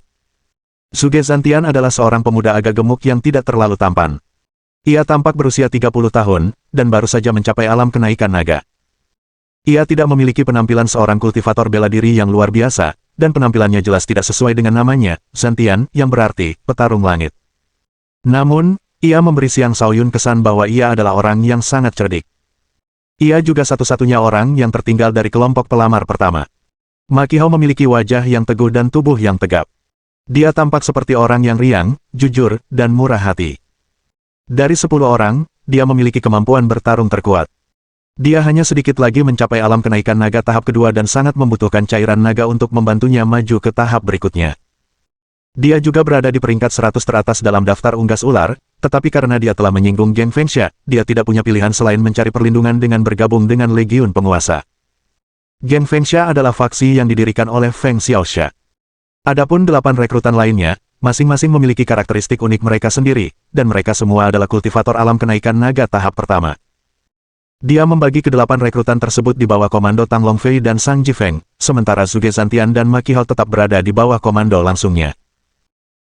Zhuge Zantian adalah seorang pemuda agak gemuk yang tidak terlalu tampan. Ia tampak berusia 30 tahun, dan baru saja mencapai alam kenaikan naga. Ia tidak memiliki penampilan seorang kultivator bela diri yang luar biasa, dan penampilannya jelas tidak sesuai dengan namanya, Zantian, yang berarti petarung langit. Namun, ia memberi Xiang Shaoyun kesan bahwa ia adalah orang yang sangat cerdik. Ia juga satu-satunya orang yang tertinggal dari kelompok pelamar pertama. Maki Hao memiliki wajah yang teguh dan tubuh yang tegap. Dia tampak seperti orang yang riang, jujur, dan murah hati. Dari 10 orang, dia memiliki kemampuan bertarung terkuat. Dia hanya sedikit lagi mencapai alam kenaikan naga tahap kedua dan sangat membutuhkan cairan naga untuk membantunya maju ke tahap berikutnya. Dia juga berada di peringkat 100 teratas dalam daftar unggas ular, tetapi karena dia telah menyinggung Geng Fengxia, dia tidak punya pilihan selain mencari perlindungan dengan bergabung dengan Legiun Penguasa. Geng Fengxia adalah faksi yang didirikan oleh Feng Xiaoxia. Adapun 8 rekrutan lainnya, masing-masing memiliki karakteristik unik mereka sendiri, dan mereka semua adalah kultivator alam kenaikan naga tahap pertama. Dia membagi ke-8 rekrutan tersebut di bawah komando Tang Longfei dan Sang Jifeng, sementara Zhuge Zantian dan Maki Hao tetap berada di bawah komando langsungnya.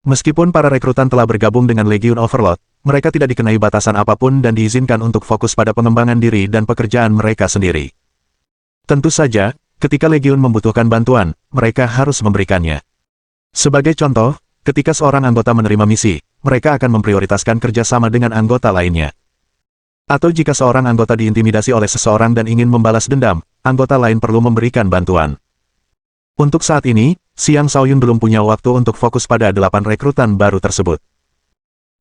Meskipun para rekrutan telah bergabung dengan Legiun Overlord, mereka tidak dikenai batasan apapun dan diizinkan untuk fokus pada pengembangan diri dan pekerjaan mereka sendiri. Tentu saja, ketika Legiun membutuhkan bantuan, mereka harus memberikannya. Sebagai contoh, ketika seorang anggota menerima misi, mereka akan memprioritaskan kerjasama dengan anggota lainnya. Atau jika seorang anggota diintimidasi oleh seseorang dan ingin membalas dendam, anggota lain perlu memberikan bantuan. Untuk saat ini, Xiang Shaoyun belum punya waktu untuk fokus pada 8 rekrutan baru tersebut.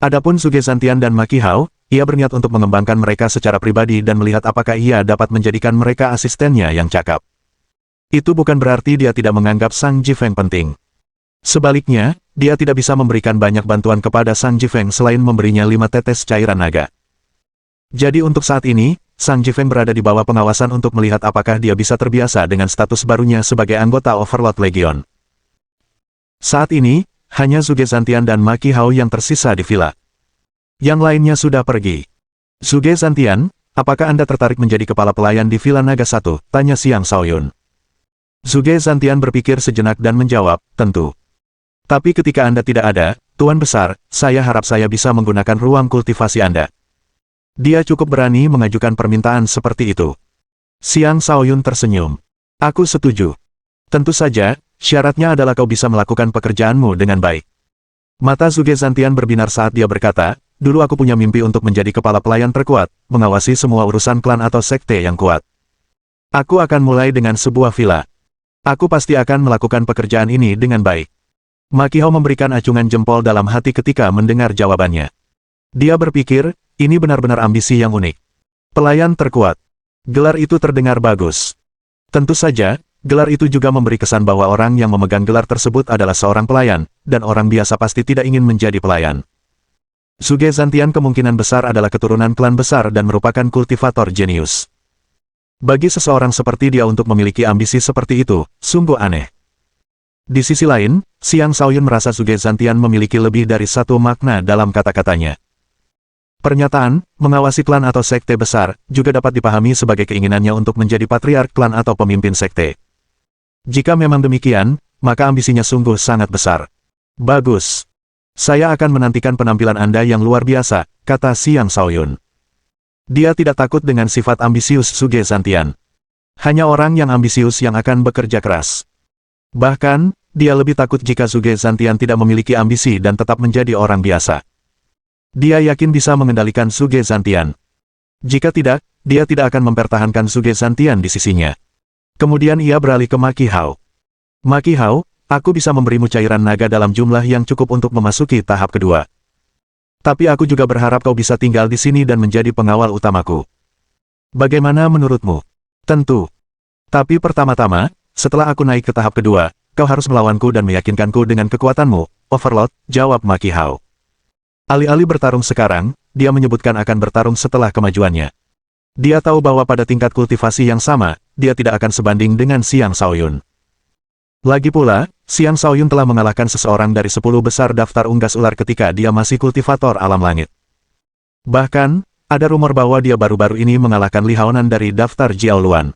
Adapun Zhuge Zantian dan Maki Hao, ia berniat untuk mengembangkan mereka secara pribadi dan melihat apakah ia dapat menjadikan mereka asistennya yang cakap. Itu bukan berarti dia tidak menganggap Sang Jifeng penting. Sebaliknya, dia tidak bisa memberikan banyak bantuan kepada Sang Jifeng selain memberinya 5 tetes cairan naga. Jadi untuk saat ini, Sang Jifeng berada di bawah pengawasan untuk melihat apakah dia bisa terbiasa dengan status barunya sebagai anggota Overlord Legion. Saat ini, hanya Zhuge Zantian dan Maki Hao yang tersisa di villa. Yang lainnya sudah pergi. Zhuge Zantian, apakah Anda tertarik menjadi kepala pelayan di Villa Naga 1? Tanya Xiang Shaoyun. Zhuge Zantian berpikir sejenak dan menjawab, tentu. Tapi ketika Anda tidak ada, Tuan Besar, saya harap saya bisa menggunakan ruang kultivasi Anda. Dia cukup berani mengajukan permintaan seperti itu. Xiang Shaoyun tersenyum. Aku setuju. Tentu saja, syaratnya adalah kau bisa melakukan pekerjaanmu dengan baik. Mata Zhuge Zantian berbinar saat dia berkata, dulu aku punya mimpi untuk menjadi kepala pelayan terkuat, mengawasi semua urusan klan atau sekte yang kuat. Aku akan mulai dengan sebuah villa. Aku pasti akan melakukan pekerjaan ini dengan baik. Maki Hao memberikan acungan jempol dalam hati ketika mendengar jawabannya. Dia berpikir, ini benar-benar ambisi yang unik. Pelayan terkuat. Gelar itu terdengar bagus. Tentu saja, gelar itu juga memberi kesan bahwa orang yang memegang gelar tersebut adalah seorang pelayan, dan orang biasa pasti tidak ingin menjadi pelayan. Zhuge Zantian kemungkinan besar adalah keturunan klan besar dan merupakan kultivator jenius. Bagi seseorang seperti dia untuk memiliki ambisi seperti itu, sungguh aneh. Di sisi lain, Xiang Shaoyun merasa Zhuge Zantian memiliki lebih dari satu makna dalam kata-katanya. Pernyataan, mengawasi klan atau sekte besar, juga dapat dipahami sebagai keinginannya untuk menjadi patriark klan atau pemimpin sekte. Jika memang demikian, maka ambisinya sungguh sangat besar. Bagus. Saya akan menantikan penampilan Anda yang luar biasa, kata Xiang Shaoyun. Dia tidak takut dengan sifat ambisius Zhuge Zantian. Hanya orang yang ambisius yang akan bekerja keras. Bahkan, dia lebih takut jika Zhuge Zantian tidak memiliki ambisi dan tetap menjadi orang biasa. Dia yakin bisa mengendalikan Zhuge Zantian. Jika tidak, dia tidak akan mempertahankan Zhuge Zantian di sisinya. Kemudian ia beralih ke Maki Hao. Maki Hao, aku bisa memberimu cairan naga dalam jumlah yang cukup untuk memasuki tahap kedua. Tapi aku juga berharap kau bisa tinggal di sini dan menjadi pengawal utamaku. Bagaimana menurutmu? Tentu. Tapi pertama-tama, setelah aku naik ke tahap kedua, kau harus melawanku dan meyakinkanku dengan kekuatanmu, Overlord, jawab Maki Hao. Alih-alih bertarung sekarang, dia menyebutkan akan bertarung setelah kemajuannya. Dia tahu bahwa pada tingkat kultivasi yang sama, dia tidak akan sebanding dengan Xiang Shaoyun. Lagi pula, Xiang Shaoyun telah mengalahkan seseorang dari 10 besar daftar unggas ular ketika dia masih kultivator alam langit. Bahkan, ada rumor bahwa dia baru-baru ini mengalahkan Li Haonan dari daftar Jiao Luan.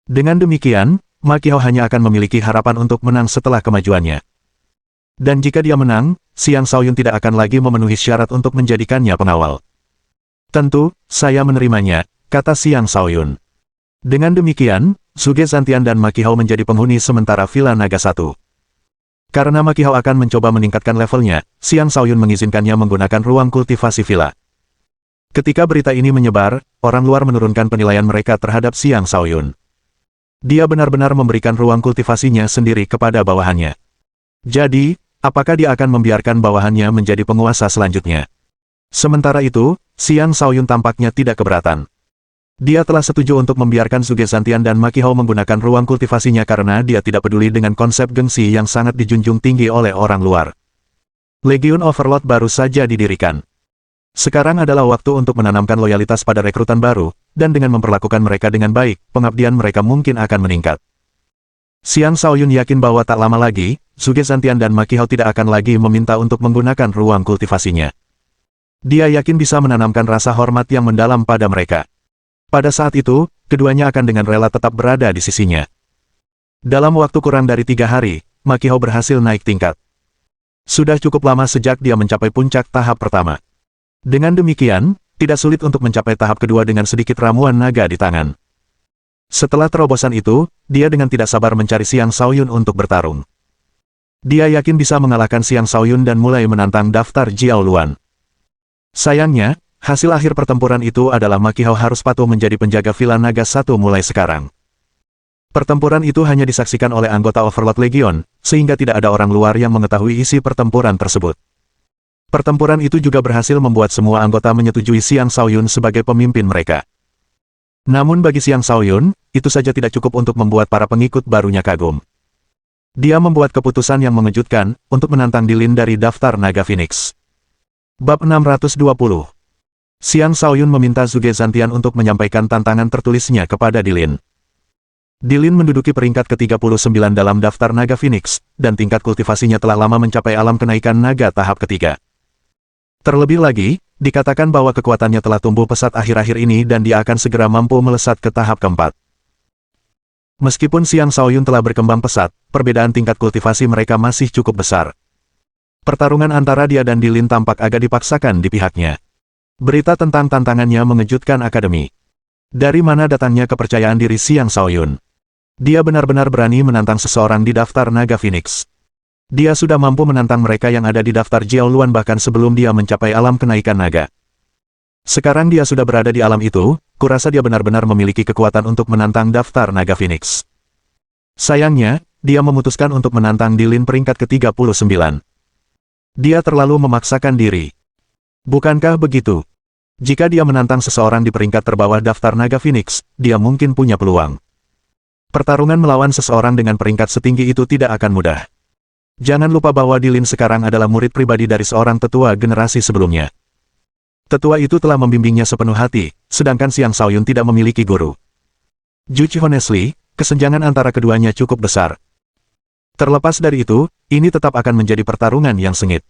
Dengan demikian, Ma Qiao hanya akan memiliki harapan untuk menang setelah kemajuannya. Dan jika dia menang, Xiang Shaoyun tidak akan lagi memenuhi syarat untuk menjadikannya pengawal. Tentu, saya menerimanya, kata Xiang Shaoyun. Dengan demikian, Zhuge Zantian dan Ma Qiao menjadi penghuni sementara Villa Naga 1. Karena Ma Qiao akan mencoba meningkatkan levelnya, Xiang Shaoyun mengizinkannya menggunakan ruang kultivasi villa. Ketika berita ini menyebar, orang luar menurunkan penilaian mereka terhadap Xiang Shaoyun. Dia benar-benar memberikan ruang kultivasinya sendiri kepada bawahannya. Jadi, apakah dia akan membiarkan bawahannya menjadi penguasa selanjutnya? Sementara itu, Xiang Shaoyun tampaknya tidak keberatan. Dia telah setuju untuk membiarkan Zhuge Zantian dan Ma Qiao menggunakan ruang kultivasinya karena dia tidak peduli dengan konsep gengsi yang sangat dijunjung tinggi oleh orang luar. Legion Overlord baru saja didirikan. Sekarang adalah waktu untuk menanamkan loyalitas pada rekrutan baru, dan dengan memperlakukan mereka dengan baik, pengabdian mereka mungkin akan meningkat. Xiang Shaoyun yakin bahwa tak lama lagi, Zhuge Zantian dan Ma Qiao tidak akan lagi meminta untuk menggunakan ruang kultivasinya. Dia yakin bisa menanamkan rasa hormat yang mendalam pada mereka. Pada saat itu, keduanya akan dengan rela tetap berada di sisinya. Dalam waktu kurang dari 3 hari, Ma Qiao berhasil naik tingkat. Sudah cukup lama sejak dia mencapai puncak tahap pertama. Dengan demikian, tidak sulit untuk mencapai tahap kedua dengan sedikit ramuan naga di tangan. Setelah terobosan itu, dia dengan tidak sabar mencari Xiang Shaoyun untuk bertarung. Dia yakin bisa mengalahkan Xiang Shaoyun dan mulai menantang daftar Jiao Luan. Sayangnya, hasil akhir pertempuran itu adalah Ma Qiao harus patuh menjadi penjaga Villa Naga 1 mulai sekarang. Pertempuran itu hanya disaksikan oleh anggota Overlord Legion, sehingga tidak ada orang luar yang mengetahui isi pertempuran tersebut. Pertempuran itu juga berhasil membuat semua anggota menyetujui Xiang Shaoyun sebagai pemimpin mereka. Namun bagi Xiang Shaoyun, itu saja tidak cukup untuk membuat para pengikut barunya kagum. Dia membuat keputusan yang mengejutkan, untuk menantang Dilin dari daftar Naga Phoenix. Bab 620. Xiang Shaoyun meminta Zhuge Zantian untuk menyampaikan tantangan tertulisnya kepada Dilin. Dilin menduduki peringkat ke-39 dalam daftar Naga Phoenix, dan tingkat kultivasinya telah lama mencapai alam kenaikan naga tahap ketiga. Terlebih lagi, dikatakan bahwa kekuatannya telah tumbuh pesat akhir-akhir ini dan dia akan segera mampu melesat ke tahap keempat. Meskipun Xiang Shaoyun telah berkembang pesat, perbedaan tingkat kultivasi mereka masih cukup besar. Pertarungan antara dia dan Dilin tampak agak dipaksakan di pihaknya. Berita tentang tantangannya mengejutkan Akademi. Dari mana datangnya kepercayaan diri Xiang Shaoyun? Dia benar-benar berani menantang seseorang di daftar Naga Phoenix. Dia sudah mampu menantang mereka yang ada di daftar Jiao Luan bahkan sebelum dia mencapai alam kenaikan naga. Sekarang dia sudah berada di alam itu, kurasa dia benar-benar memiliki kekuatan untuk menantang daftar Naga Phoenix. Sayangnya, dia memutuskan untuk menantang Dilin peringkat ke-39. Dia terlalu memaksakan diri. Bukankah begitu? Jika dia menantang seseorang di peringkat terbawah daftar Naga Phoenix, dia mungkin punya peluang. Pertarungan melawan seseorang dengan peringkat setinggi itu tidak akan mudah. Jangan lupa bahwa Dilin sekarang adalah murid pribadi dari seorang tetua generasi sebelumnya. Tetua itu telah membimbingnya sepenuh hati, sedangkan Xiang Shaoyun tidak memiliki guru. Judge honestly, kesenjangan antara keduanya cukup besar. Terlepas dari itu, ini tetap akan menjadi pertarungan yang sengit.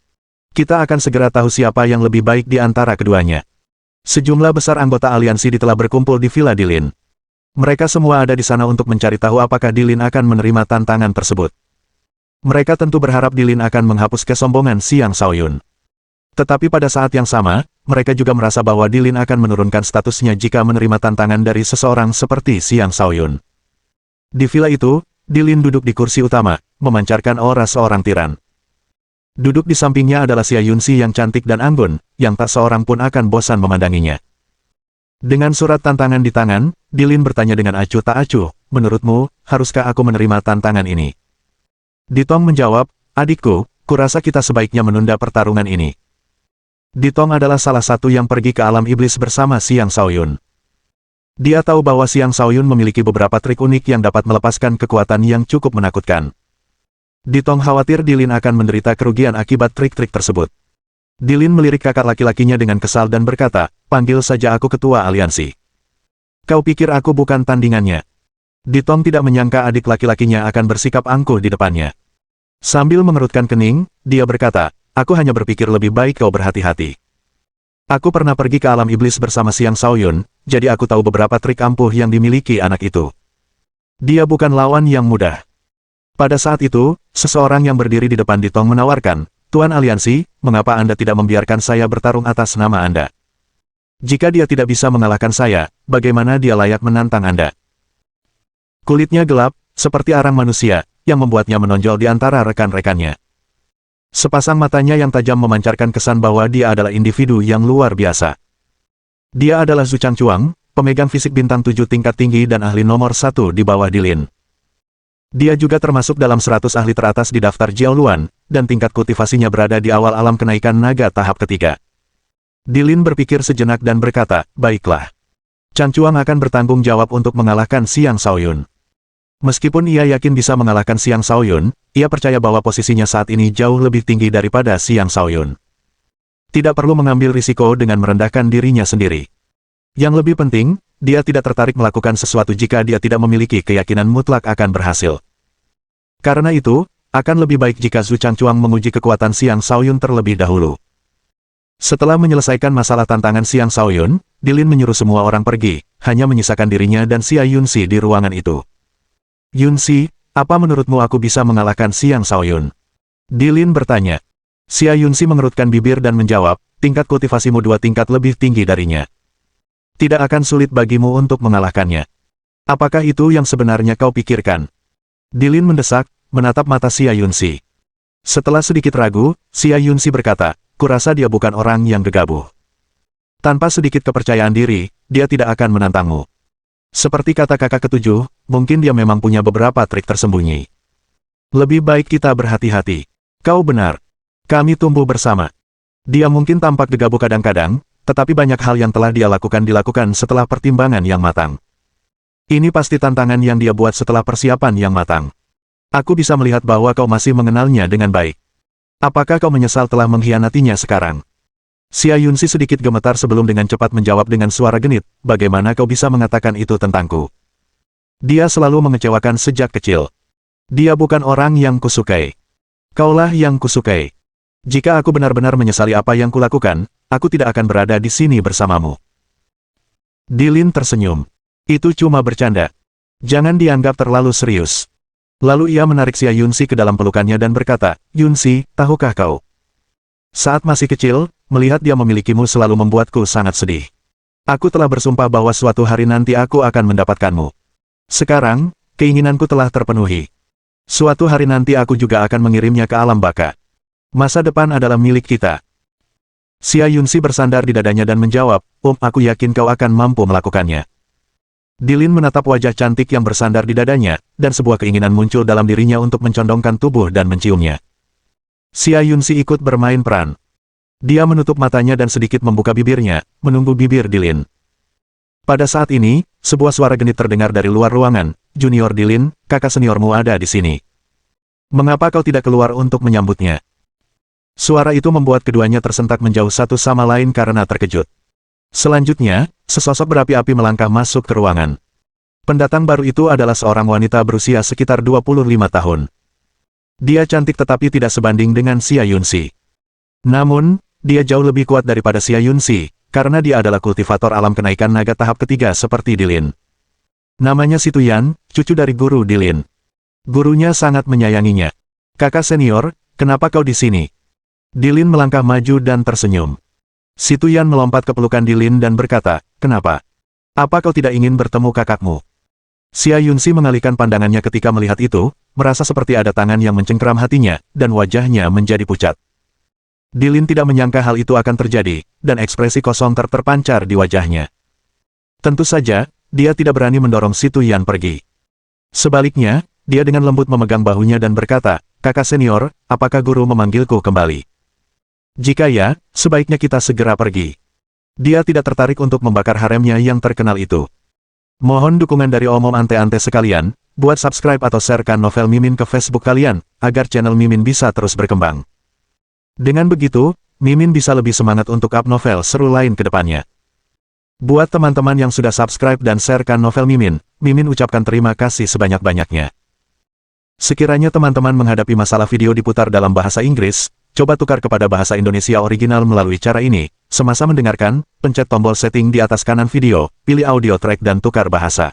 Kita akan segera tahu siapa yang lebih baik di antara keduanya. Sejumlah besar anggota aliansi telah berkumpul di Villa Dilin. Mereka semua ada di sana untuk mencari tahu apakah Dilin akan menerima tantangan tersebut. Mereka tentu berharap Dilin akan menghapus kesombongan Xiang Shaoyun. Tetapi pada saat yang sama, mereka juga merasa bahwa Dilin akan menurunkan statusnya jika menerima tantangan dari seseorang seperti Xiang Shaoyun. Di villa itu, Dilin duduk di kursi utama, memancarkan aura seorang tiran. Duduk di sampingnya adalah Xia Yunxi yang cantik dan anggun, yang tak seorang pun akan bosan memandanginya. Dengan surat tantangan di tangan, Dilin bertanya dengan acuh tak acuh, "Menurutmu, haruskah aku menerima tantangan ini?" Ditong menjawab, "Adikku, kurasa kita sebaiknya menunda pertarungan ini." Ditong adalah salah satu yang pergi ke alam iblis bersama Xiang Shaoyun. Dia tahu bahwa Xiang Shaoyun memiliki beberapa trik unik yang dapat melepaskan kekuatan yang cukup menakutkan. Ditong khawatir Dilin akan menderita kerugian akibat trik-trik tersebut. Dilin melirik kakak laki-lakinya dengan kesal dan berkata, "Panggil saja aku ketua aliansi. Kau pikir aku bukan tandingannya?" Ditong tidak menyangka adik laki-lakinya akan bersikap angkuh di depannya. Sambil mengerutkan kening, dia berkata, aku hanya berpikir lebih baik kau berhati-hati. Aku pernah pergi ke alam iblis bersama Xiang Shaoyun, jadi aku tahu beberapa trik ampuh yang dimiliki anak itu. Dia bukan lawan yang mudah. Pada saat itu, seseorang yang berdiri di depan Ditong menawarkan, Tuan Aliansi, mengapa Anda tidak membiarkan saya bertarung atas nama Anda? Jika dia tidak bisa mengalahkan saya, bagaimana dia layak menantang Anda? Kulitnya gelap, seperti arang manusia, yang membuatnya menonjol di antara rekan-rekannya. Sepasang matanya yang tajam memancarkan kesan bahwa dia adalah individu yang luar biasa. Dia adalah Zhu Changchuang, pemegang fisik bintang 7 tingkat tinggi dan ahli nomor 1 di bawah Dilin. Dia juga termasuk dalam 100 ahli teratas di daftar Jiaoluan, dan tingkat kultivasinya berada di awal alam kenaikan naga tahap ketiga. Dilin berpikir sejenak dan berkata, baiklah. Changchuang akan bertanggung jawab untuk mengalahkan Xiang Shaoyun. Meskipun ia yakin bisa mengalahkan Xiang Shaoyun, ia percaya bahwa posisinya saat ini jauh lebih tinggi daripada Xiang Shaoyun. Tidak perlu mengambil risiko dengan merendahkan dirinya sendiri. Yang lebih penting, dia tidak tertarik melakukan sesuatu jika dia tidak memiliki keyakinan mutlak akan berhasil. Karena itu, akan lebih baik jika Zhu Changchuang menguji kekuatan Xiang Shaoyun terlebih dahulu. Setelah menyelesaikan masalah tantangan Xiang Shaoyun, Dilin menyuruh semua orang pergi, hanya menyisakan dirinya dan Xia Yunxi di ruangan itu. Yunxi, apa menurutmu aku bisa mengalahkan Xiang Shaoyun? Dilin bertanya. Xia Yunxi mengerutkan bibir dan menjawab, tingkat kultivasimu 2 tingkat lebih tinggi darinya. Tidak akan sulit bagimu untuk mengalahkannya. Apakah itu yang sebenarnya kau pikirkan? Dilin mendesak, menatap mata Xia Yunxi. Setelah sedikit ragu, Xia Yunxi berkata, kurasa dia bukan orang yang gegabah. Tanpa sedikit kepercayaan diri, dia tidak akan menantangmu. Seperti kata kakak ketujuh, mungkin dia memang punya beberapa trik tersembunyi. Lebih baik kita berhati-hati. Kau benar. Kami tumbuh bersama. Dia mungkin tampak gegabah kadang-kadang, tetapi banyak hal yang telah dia dilakukan setelah pertimbangan yang matang. Ini pasti tantangan yang dia buat setelah persiapan yang matang. Aku bisa melihat bahwa kau masih mengenalnya dengan baik. Apakah kau menyesal telah mengkhianatinya sekarang? Xia Yunxi sedikit gemetar sebelum dengan cepat menjawab dengan suara genit, bagaimana kau bisa mengatakan itu tentangku? Dia selalu mengecewakan sejak kecil. Dia bukan orang yang kusukai. Kaulah yang kusukai. Jika aku benar-benar menyesali apa yang kulakukan, aku tidak akan berada di sini bersamamu. Dilin tersenyum. Itu cuma bercanda. Jangan dianggap terlalu serius. Lalu ia menarik Xia Yunxi ke dalam pelukannya dan berkata, Yunxi, tahukah kau? Saat masih kecil, melihat dia memilikimu selalu membuatku sangat sedih. Aku telah bersumpah bahwa suatu hari nanti aku akan mendapatkanmu. Sekarang, keinginanku telah terpenuhi. Suatu hari nanti aku juga akan mengirimnya ke alam baka. Masa depan adalah milik kita. Xia Yunxi bersandar di dadanya dan menjawab, aku yakin kau akan mampu melakukannya. Dilin menatap wajah cantik yang bersandar di dadanya, dan sebuah keinginan muncul dalam dirinya untuk mencondongkan tubuh dan menciumnya. Xia Yunxi ikut bermain peran. Dia menutup matanya dan sedikit membuka bibirnya, menunggu bibir Dilin. Pada saat ini, sebuah suara genit terdengar dari luar ruangan, Junior Dilin, kakak seniormu ada di sini. Mengapa kau tidak keluar untuk menyambutnya? Suara itu membuat keduanya tersentak menjauh satu sama lain karena terkejut. Selanjutnya, sesosok berapi-api melangkah masuk ke ruangan. Pendatang baru itu adalah seorang wanita berusia sekitar 25 tahun. Dia cantik tetapi tidak sebanding dengan Xia Yunxi. Namun, dia jauh lebih kuat daripada Xia Yunxi, karena dia adalah kultivator alam kenaikan naga tahap ketiga seperti Dilin. Namanya Situyan, cucu dari guru Dilin. Gurunya sangat menyayanginya. Kakak senior, kenapa kau di sini? Dilin melangkah maju dan tersenyum. Situyan melompat ke pelukan Dilin dan berkata, kenapa? Apa kau tidak ingin bertemu kakakmu? Xia Yunxi mengalihkan pandangannya ketika melihat itu, merasa seperti ada tangan yang mencengkeram hatinya, dan wajahnya menjadi pucat. Dilin tidak menyangka hal itu akan terjadi, dan ekspresi kosong terpancar di wajahnya. Tentu saja, dia tidak berani mendorong Situyan pergi. Sebaliknya, dia dengan lembut memegang bahunya dan berkata, kakak senior, apakah guru memanggilku kembali? Jika ya, sebaiknya kita segera pergi. Dia tidak tertarik untuk membakar haremnya yang terkenal itu. Mohon dukungan dari omom ante-ante sekalian, buat subscribe atau sharekan novel Mimin ke Facebook kalian, agar channel Mimin bisa terus berkembang. Dengan begitu, Mimin bisa lebih semangat untuk up novel seru lain ke depannya. Buat teman-teman yang sudah subscribe dan sharekan novel Mimin, Mimin ucapkan terima kasih sebanyak-banyaknya. Sekiranya teman-teman menghadapi masalah video diputar dalam bahasa Inggris, coba tukar kepada bahasa Indonesia original melalui cara ini. Semasa mendengarkan, pencet tombol setting di atas kanan video, pilih audio track dan tukar bahasa.